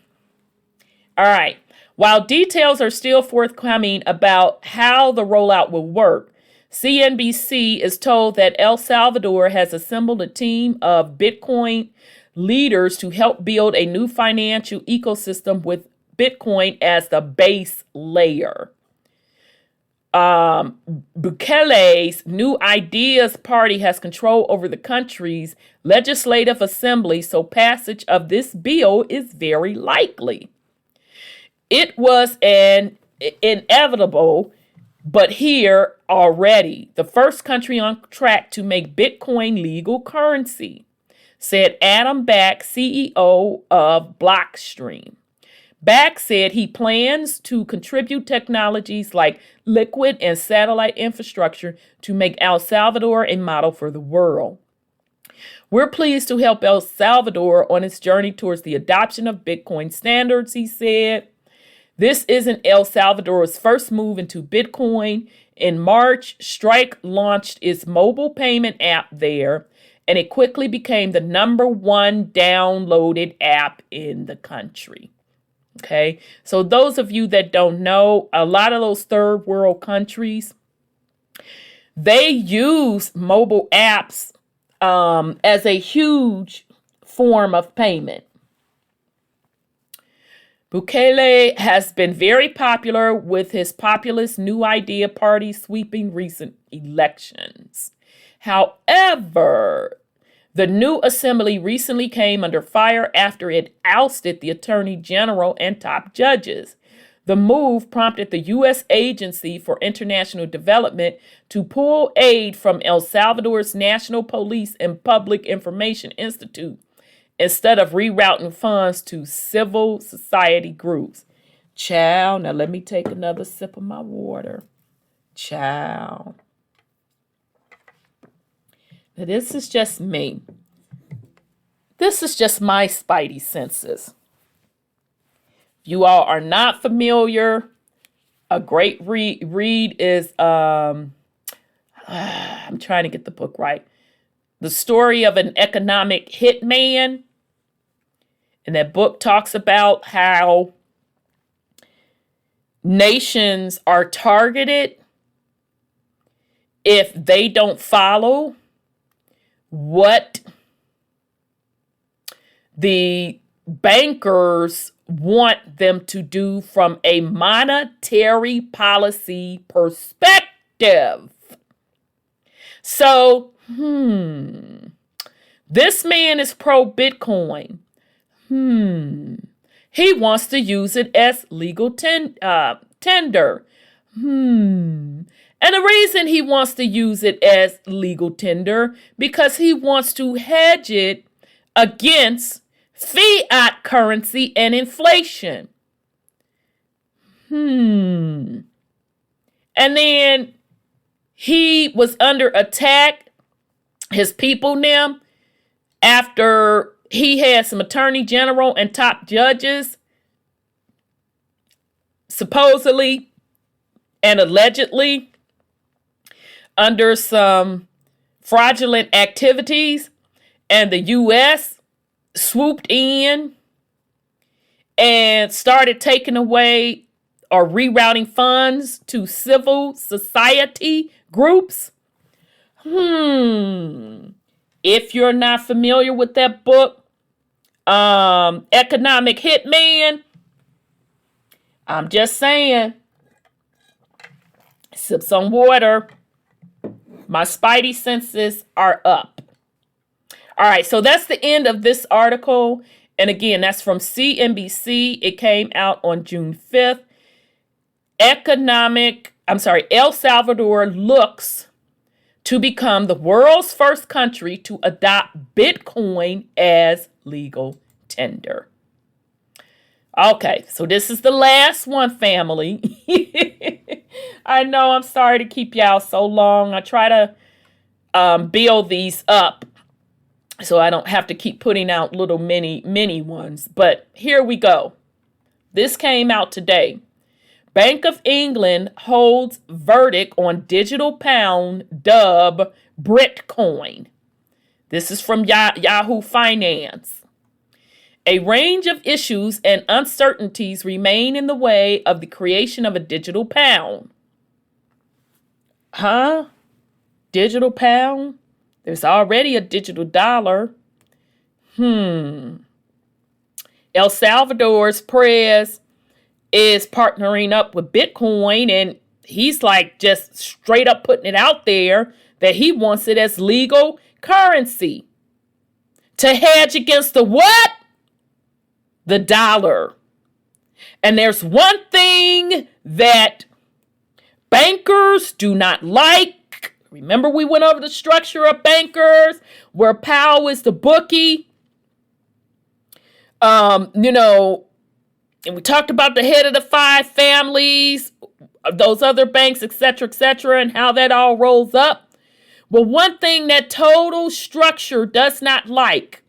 All right. While details are still forthcoming about how the rollout will work, CNBC is told that El Salvador has assembled a team of Bitcoin leaders to help build a new financial ecosystem with Bitcoin as the base layer. Bukele's New Ideas Party has control over the country's legislative assembly, so passage of this bill is very likely. It was an inevitable, but here already, the first country on track to make Bitcoin legal currency, said Adam Back, CEO of Blockstream. back said he plans to contribute technologies like liquid and satellite infrastructure to make El Salvador a model for the world. We're pleased to help El Salvador on its journey towards the adoption of Bitcoin standards, he said. This isn't El Salvador's first move into Bitcoin. In March, Strike launched its mobile payment app there, and it quickly became the #1 downloaded app in the country. Okay, so those of you that don't know, a lot of those third world countries, they use mobile apps as a huge form of payment. Bukele has been very popular with his populist New Idea Party sweeping recent elections. However, the new assembly recently came under fire after it ousted the attorney general and top judges. The move prompted the U.S. Agency for International Development to pull aid from El Salvador's National Police and Public Information Institute instead of rerouting funds to civil society groups. Child, now let me take another sip of my water. Child. Now this is just me. This is just my spidey senses. If you all are not familiar, a great read is, I'm trying to get the book right. The Story of an Economic Hitman. And that book talks about how nations are targeted if they don't follow what the bankers want them to do from a monetary policy perspective. So, this man is pro-Bitcoin. He wants to use it as legal tender. And the reason he wants to use it as legal tender, because he wants to hedge it against fiat currency and inflation. And then he was under attack, his people now, after he had some attorney general and top judges supposedly and allegedly under some fraudulent activities, and the U.S. swooped in and started taking away or rerouting funds to civil society groups. If you're not familiar with that book, Economic Hitman, I'm just saying, sip some water. My spidey senses are up. All right, so that's the end of this article. And again, that's from CNBC. It came out on June 5th. El Salvador looks to become the world's first country to adopt Bitcoin as legal tender. Okay, so this is the last one, family. I know, I'm sorry to keep y'all so long. I try to build these up so I don't have to keep putting out little mini ones. But here we go. This came out today. Bank of England holds verdict on digital pound dub Britcoin. This is from Yahoo Finance. A range of issues and uncertainties remain in the way of the creation of a digital pound. Digital pound? There's already a digital dollar. El Salvador's press is partnering up with Bitcoin, and he's like just straight up putting it out there that he wants it as legal currency to hedge against the what? The dollar. And there's one thing that bankers do not like. Remember, we went over the structure of bankers, where Powell is the bookie. And we talked about the head of the five families, those other banks, et cetera, and how that all rolls up. Well, one thing that total structure does not like,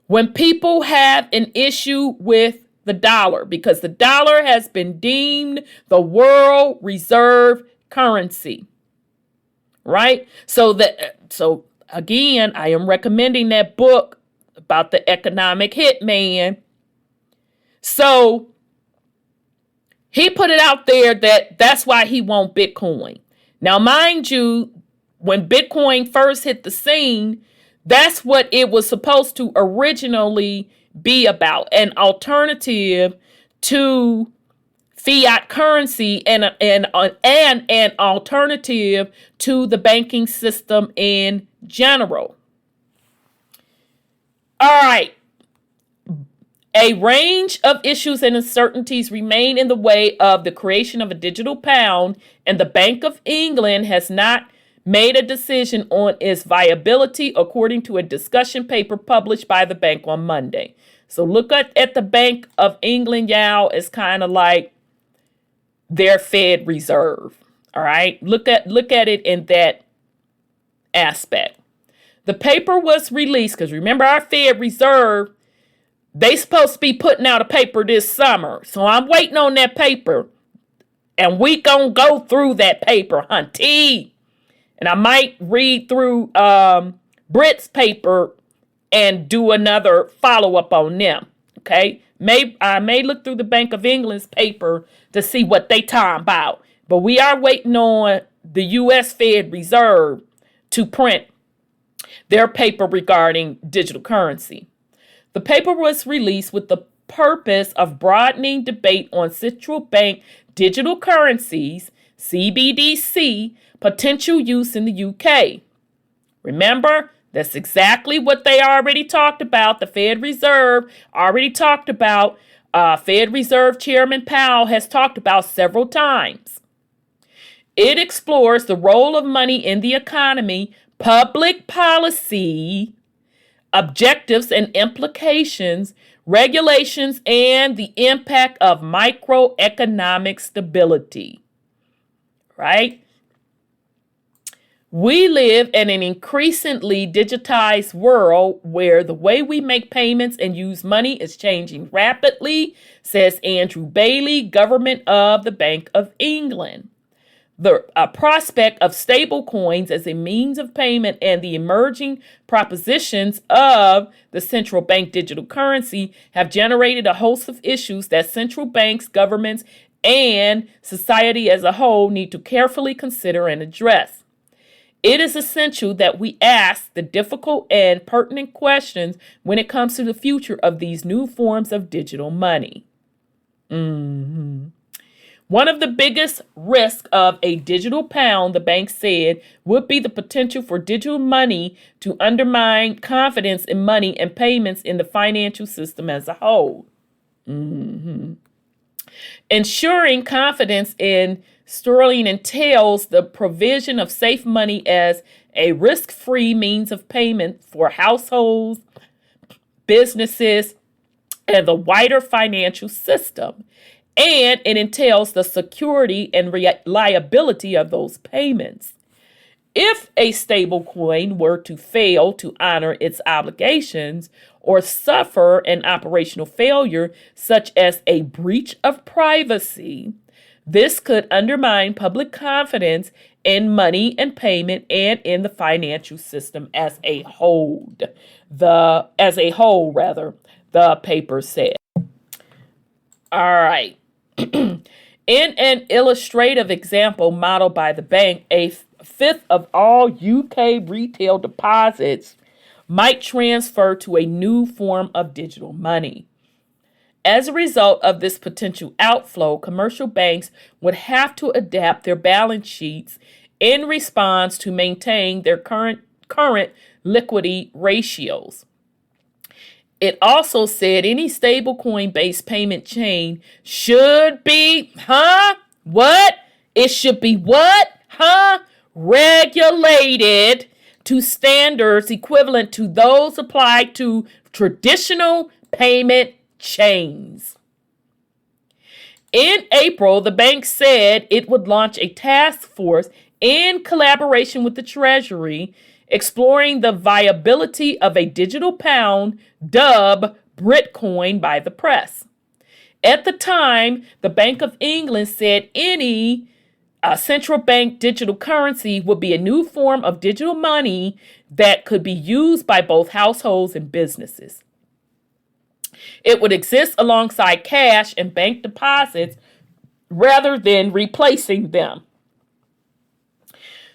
when people have an issue with the dollar, because the dollar has been deemed the world reserve currency, right? So again, I am recommending that book about the economic hitman. So he put it out there that's why he wants Bitcoin. Now, mind you, when Bitcoin first hit the scene, that's what it was supposed to originally be about, an alternative to fiat currency and an alternative to the banking system in general. All right. A range of issues and uncertainties remain in the way of the creation of a digital pound, and the Bank of England has not made a decision on its viability, according to a discussion paper published by the bank on Monday. So look at the Bank of England, y'all. It's kind of like their Fed Reserve. All right. Look at it in that aspect. The paper was released because remember, our Fed Reserve, they supposed to be putting out a paper this summer. So I'm waiting on that paper. And we gonna go through that paper, hunty. And I might read through Brit's paper and do another follow-up on them. Okay? I may look through the Bank of England's paper to see what they talking about. But we are waiting on the U.S. Fed Reserve to print their paper regarding digital currency. The paper was released with the purpose of broadening debate on central bank digital currencies, CBDC, potential use in the UK. Remember, that's exactly what they already talked about. The Fed Reserve already talked about. Fed Reserve Chairman Powell has talked about several times. It explores the role of money in the economy, public policy, objectives and implications, regulations, and the impact of microeconomic stability. Right? We live in an increasingly digitized world where the way we make payments and use money is changing rapidly, says Andrew Bailey, governor of the Bank of England. The prospect of stable coins as a means of payment and the emerging propositions of the central bank digital currency have generated a host of issues that central banks, governments, and society as a whole need to carefully consider and address. It is essential that we ask the difficult and pertinent questions when it comes to the future of these new forms of digital money. One of the biggest risks of a digital pound, the bank said, would be the potential for digital money to undermine confidence in money and payments in the financial system as a whole. Ensuring confidence in sterling entails the provision of safe money as a risk-free means of payment for households, businesses, and the wider financial system. And it entails the security and reliability of those payments. If a stable coin were to fail to honor its obligations or suffer an operational failure, such as a breach of privacy, this could undermine public confidence in money and payment and in the financial system as a whole. The paper said. All right. In an illustrative example modeled by the bank, a fifth of all UK retail deposits might transfer to a new form of digital money. As a result of this potential outflow, commercial banks would have to adapt their balance sheets in response to maintain their current liquidity ratios. It also said any stablecoin-based payment chain should be, what? It should be what? Regulated to standards equivalent to those applied to traditional payment chains. In April, the bank said it would launch a task force in collaboration with the Treasury, exploring the viability of a digital pound dubbed Bitcoin by the press. At the time, the Bank of England said any central bank digital currency would be a new form of digital money that could be used by both households and businesses. It would exist alongside cash and bank deposits rather than replacing them.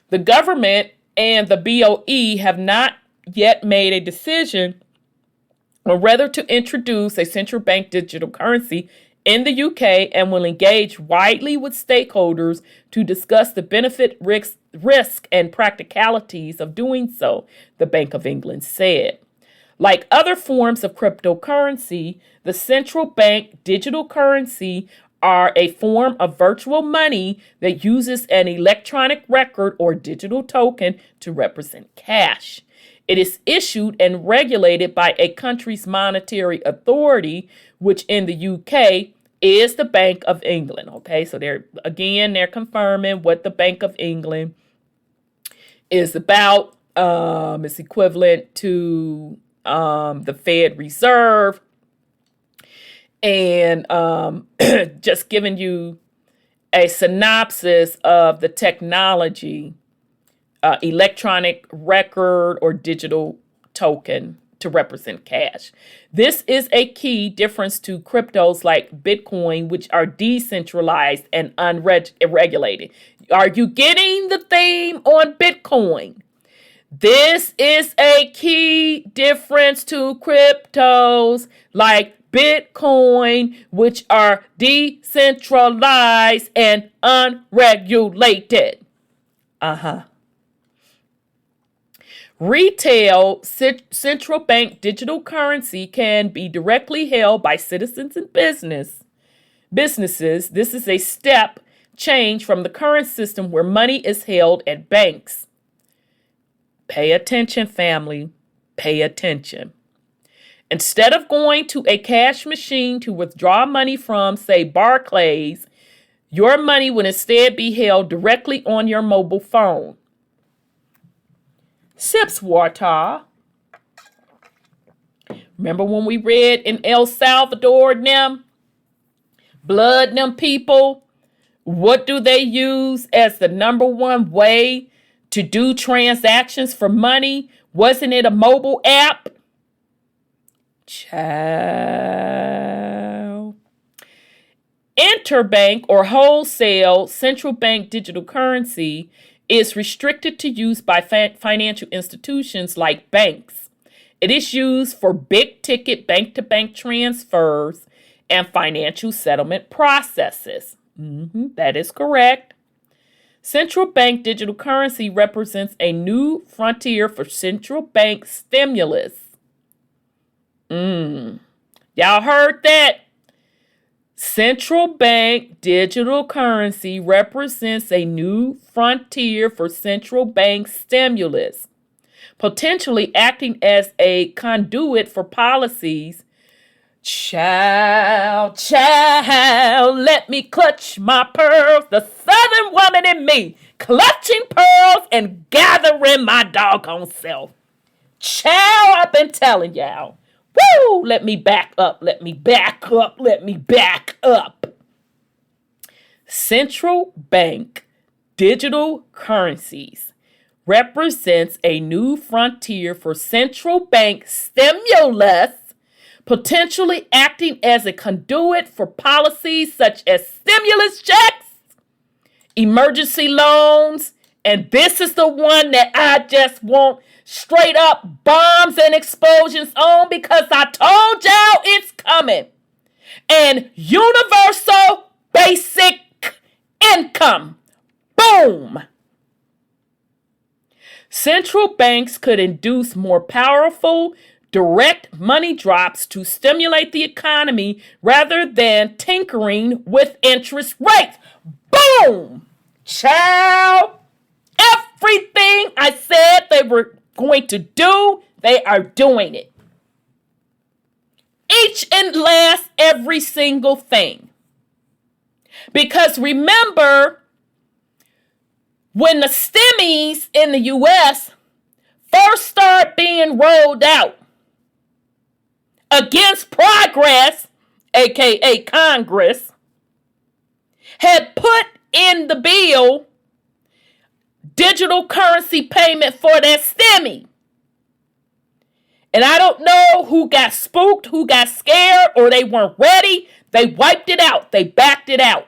The government and the BOE have not yet made a decision on whether to introduce a central bank digital currency in the UK and will engage widely with stakeholders to discuss the benefit, risk, and practicalities of doing so, the Bank of England said. Like other forms of cryptocurrency, the central bank digital currency are a form of virtual money that uses an electronic record or digital token to represent cash. It is issued and regulated by a country's monetary authority, which in the UK is the Bank of England. Okay, so they're confirming what the Bank of England is about. It's equivalent to the Fed Reserve. And just giving you a synopsis of the technology, electronic record or digital token to represent cash. This is a key difference to cryptos like Bitcoin, which are decentralized and unregulated. Are you getting the theme on Bitcoin? This is a key difference to cryptos like Bitcoin, which are decentralized and unregulated. Retail central bank digital currency can be directly held by citizens and businesses. This is a step change from the current system where money is held at banks. Pay attention, family. Pay attention. Instead of going to a cash machine to withdraw money from, say, Barclays, your money would instead be held directly on your mobile phone. Sips water. Remember when we read in El Salvador, them people, what do they use as the number one way to do transactions for money? Wasn't it a mobile app? Child. Interbank or wholesale central bank digital currency is restricted to use by financial institutions like banks. It is used for big ticket bank-to-bank transfers and financial settlement processes. That is correct. Central bank digital currency represents a new frontier for central bank stimulus. Y'all heard that? Central bank digital currency represents a new frontier for central bank stimulus, potentially acting as a conduit for policies. Child, let me clutch my pearls, the southern woman in me, clutching pearls and gathering my doggone self. Child, I've been telling y'all. Woo! Let me back up. Central bank digital currencies represents a new frontier for central bank stimulus, potentially acting as a conduit for policies such as stimulus checks, emergency loans, and this is the one that I just want straight up bombs and explosions on because I told y'all it's coming. And universal basic income. Boom. Central banks could induce more powerful direct money drops to stimulate the economy rather than tinkering with interest rates. Boom. Child. Everything I said they were going to do, they are doing it. Each and last, every single thing. Because remember, when the STEMIs in the U.S. first started being rolled out against progress, aka Congress, had put in the bill digital currency payment for that STEMI. And I don't know who got spooked, who got scared, or they weren't ready. They wiped it out. They backed it out.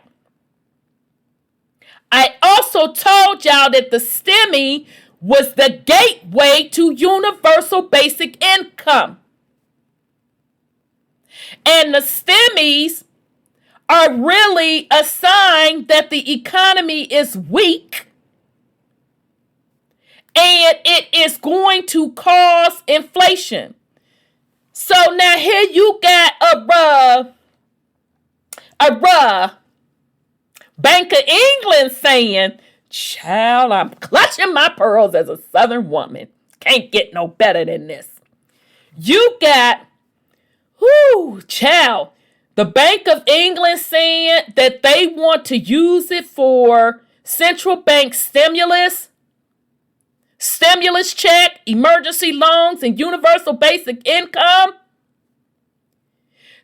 I also told y'all that the STEMI was the gateway to universal basic income. And the STEMIs are really a sign that the economy is weak and it is going to cause inflation. So now here you got a Bank of England saying, child, I'm clutching my pearls as a Southern woman. Can't get no better than this. You got, child, the Bank of England saying that they want to use it for central bank stimulus check, emergency loans, and universal basic income.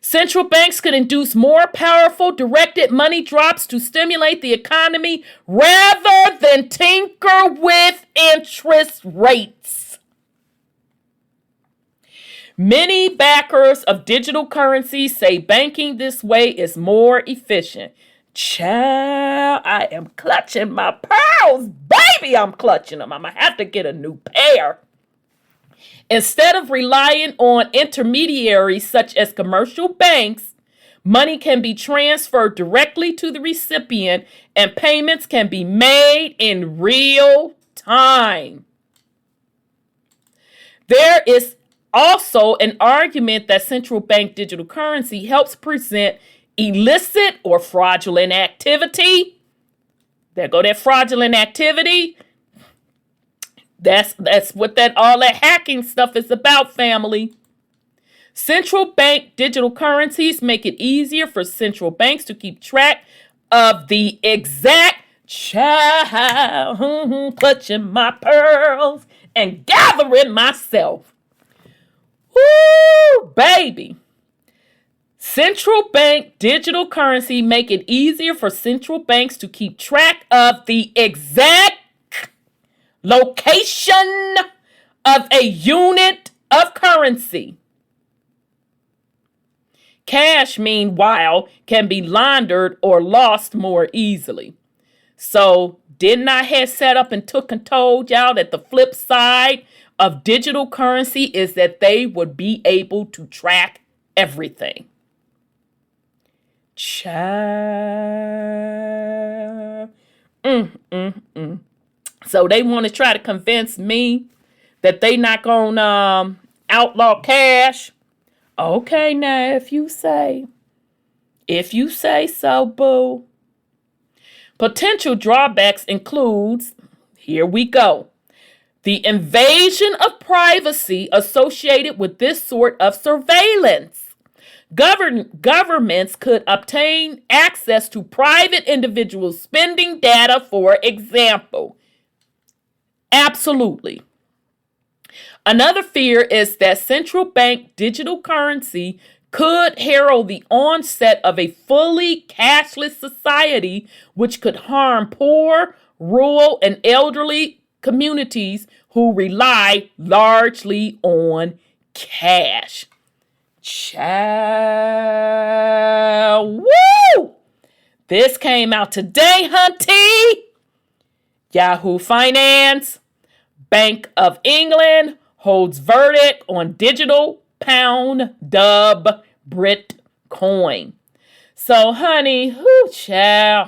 Central banks could induce more powerful directed money drops to stimulate the economy rather than tinker with interest rates. Many backers of digital currency say banking this way is more efficient. Child, I am clutching my pearls. Baby, I'm clutching them. I'm going to have to get a new pair. Instead of relying on intermediaries such as commercial banks, money can be transferred directly to the recipient and payments can be made in real time. There is also an argument that central bank digital currency helps present illicit or fraudulent activity. There go that fraudulent activity. That's what all that hacking stuff is about, family. Central bank digital currencies make it easier for central banks to keep track of the exact child, clutching my pearls and gathering myself. Woo, baby. Central bank digital currency make it easier for central banks to keep track of the exact location of a unit of currency. Cash, meanwhile, can be laundered or lost more easily. So, didn't I have set up and told y'all that the flip side of digital currency is that they would be able to track everything? Child. So they want to try to convince me that they not going to outlaw cash. Okay, now, if you say so, boo. Potential drawbacks includes, here we go, the invasion of privacy associated with this sort of surveillance. Governments could obtain access to private individuals' spending data, for example. Absolutely. Another fear is that central bank digital currency could herald the onset of a fully cashless society, which could harm poor, rural, and elderly communities who rely largely on cash. Child. Woo! This came out today, hunty. Yahoo Finance. Bank of England holds verdict on digital pound dub Brit coin. So, honey, chow.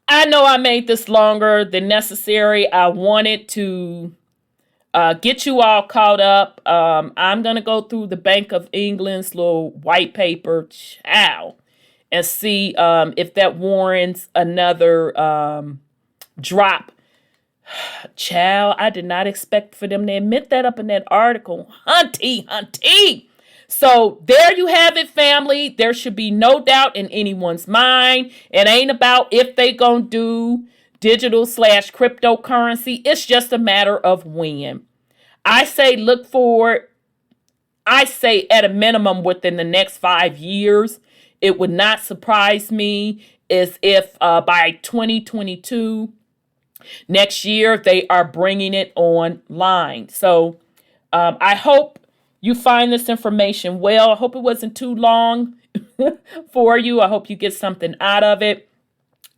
I know I made this longer than necessary. I wanted to get you all caught up. I'm going to go through the Bank of England's little white paper, and see if that warrants another drop. Child, I did not expect for them to admit that up in that article. Hunty. So there you have it, family. There should be no doubt in anyone's mind. It ain't about if they gonna do digital/cryptocurrency. It's just a matter of when. I say look forward. I say at a minimum within the next 5 years. It would not surprise me is if by 2022, next year, they are bringing it online. So I hope you find this information well. I hope it wasn't too long for you. I hope you get something out of it.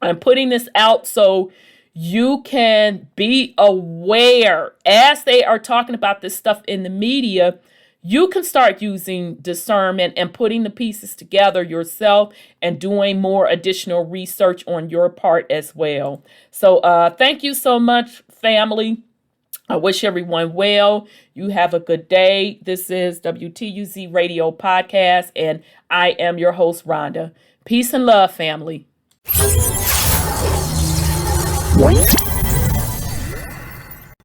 I'm putting this out so you can be aware as they are talking about this stuff in the media. You can start using discernment and putting the pieces together yourself and doing more additional research on your part as well. So thank you so much, family. I wish everyone well. You have a good day. This is WTUZ Radio Podcast, and I am your host, Rhonda. Peace and love, family.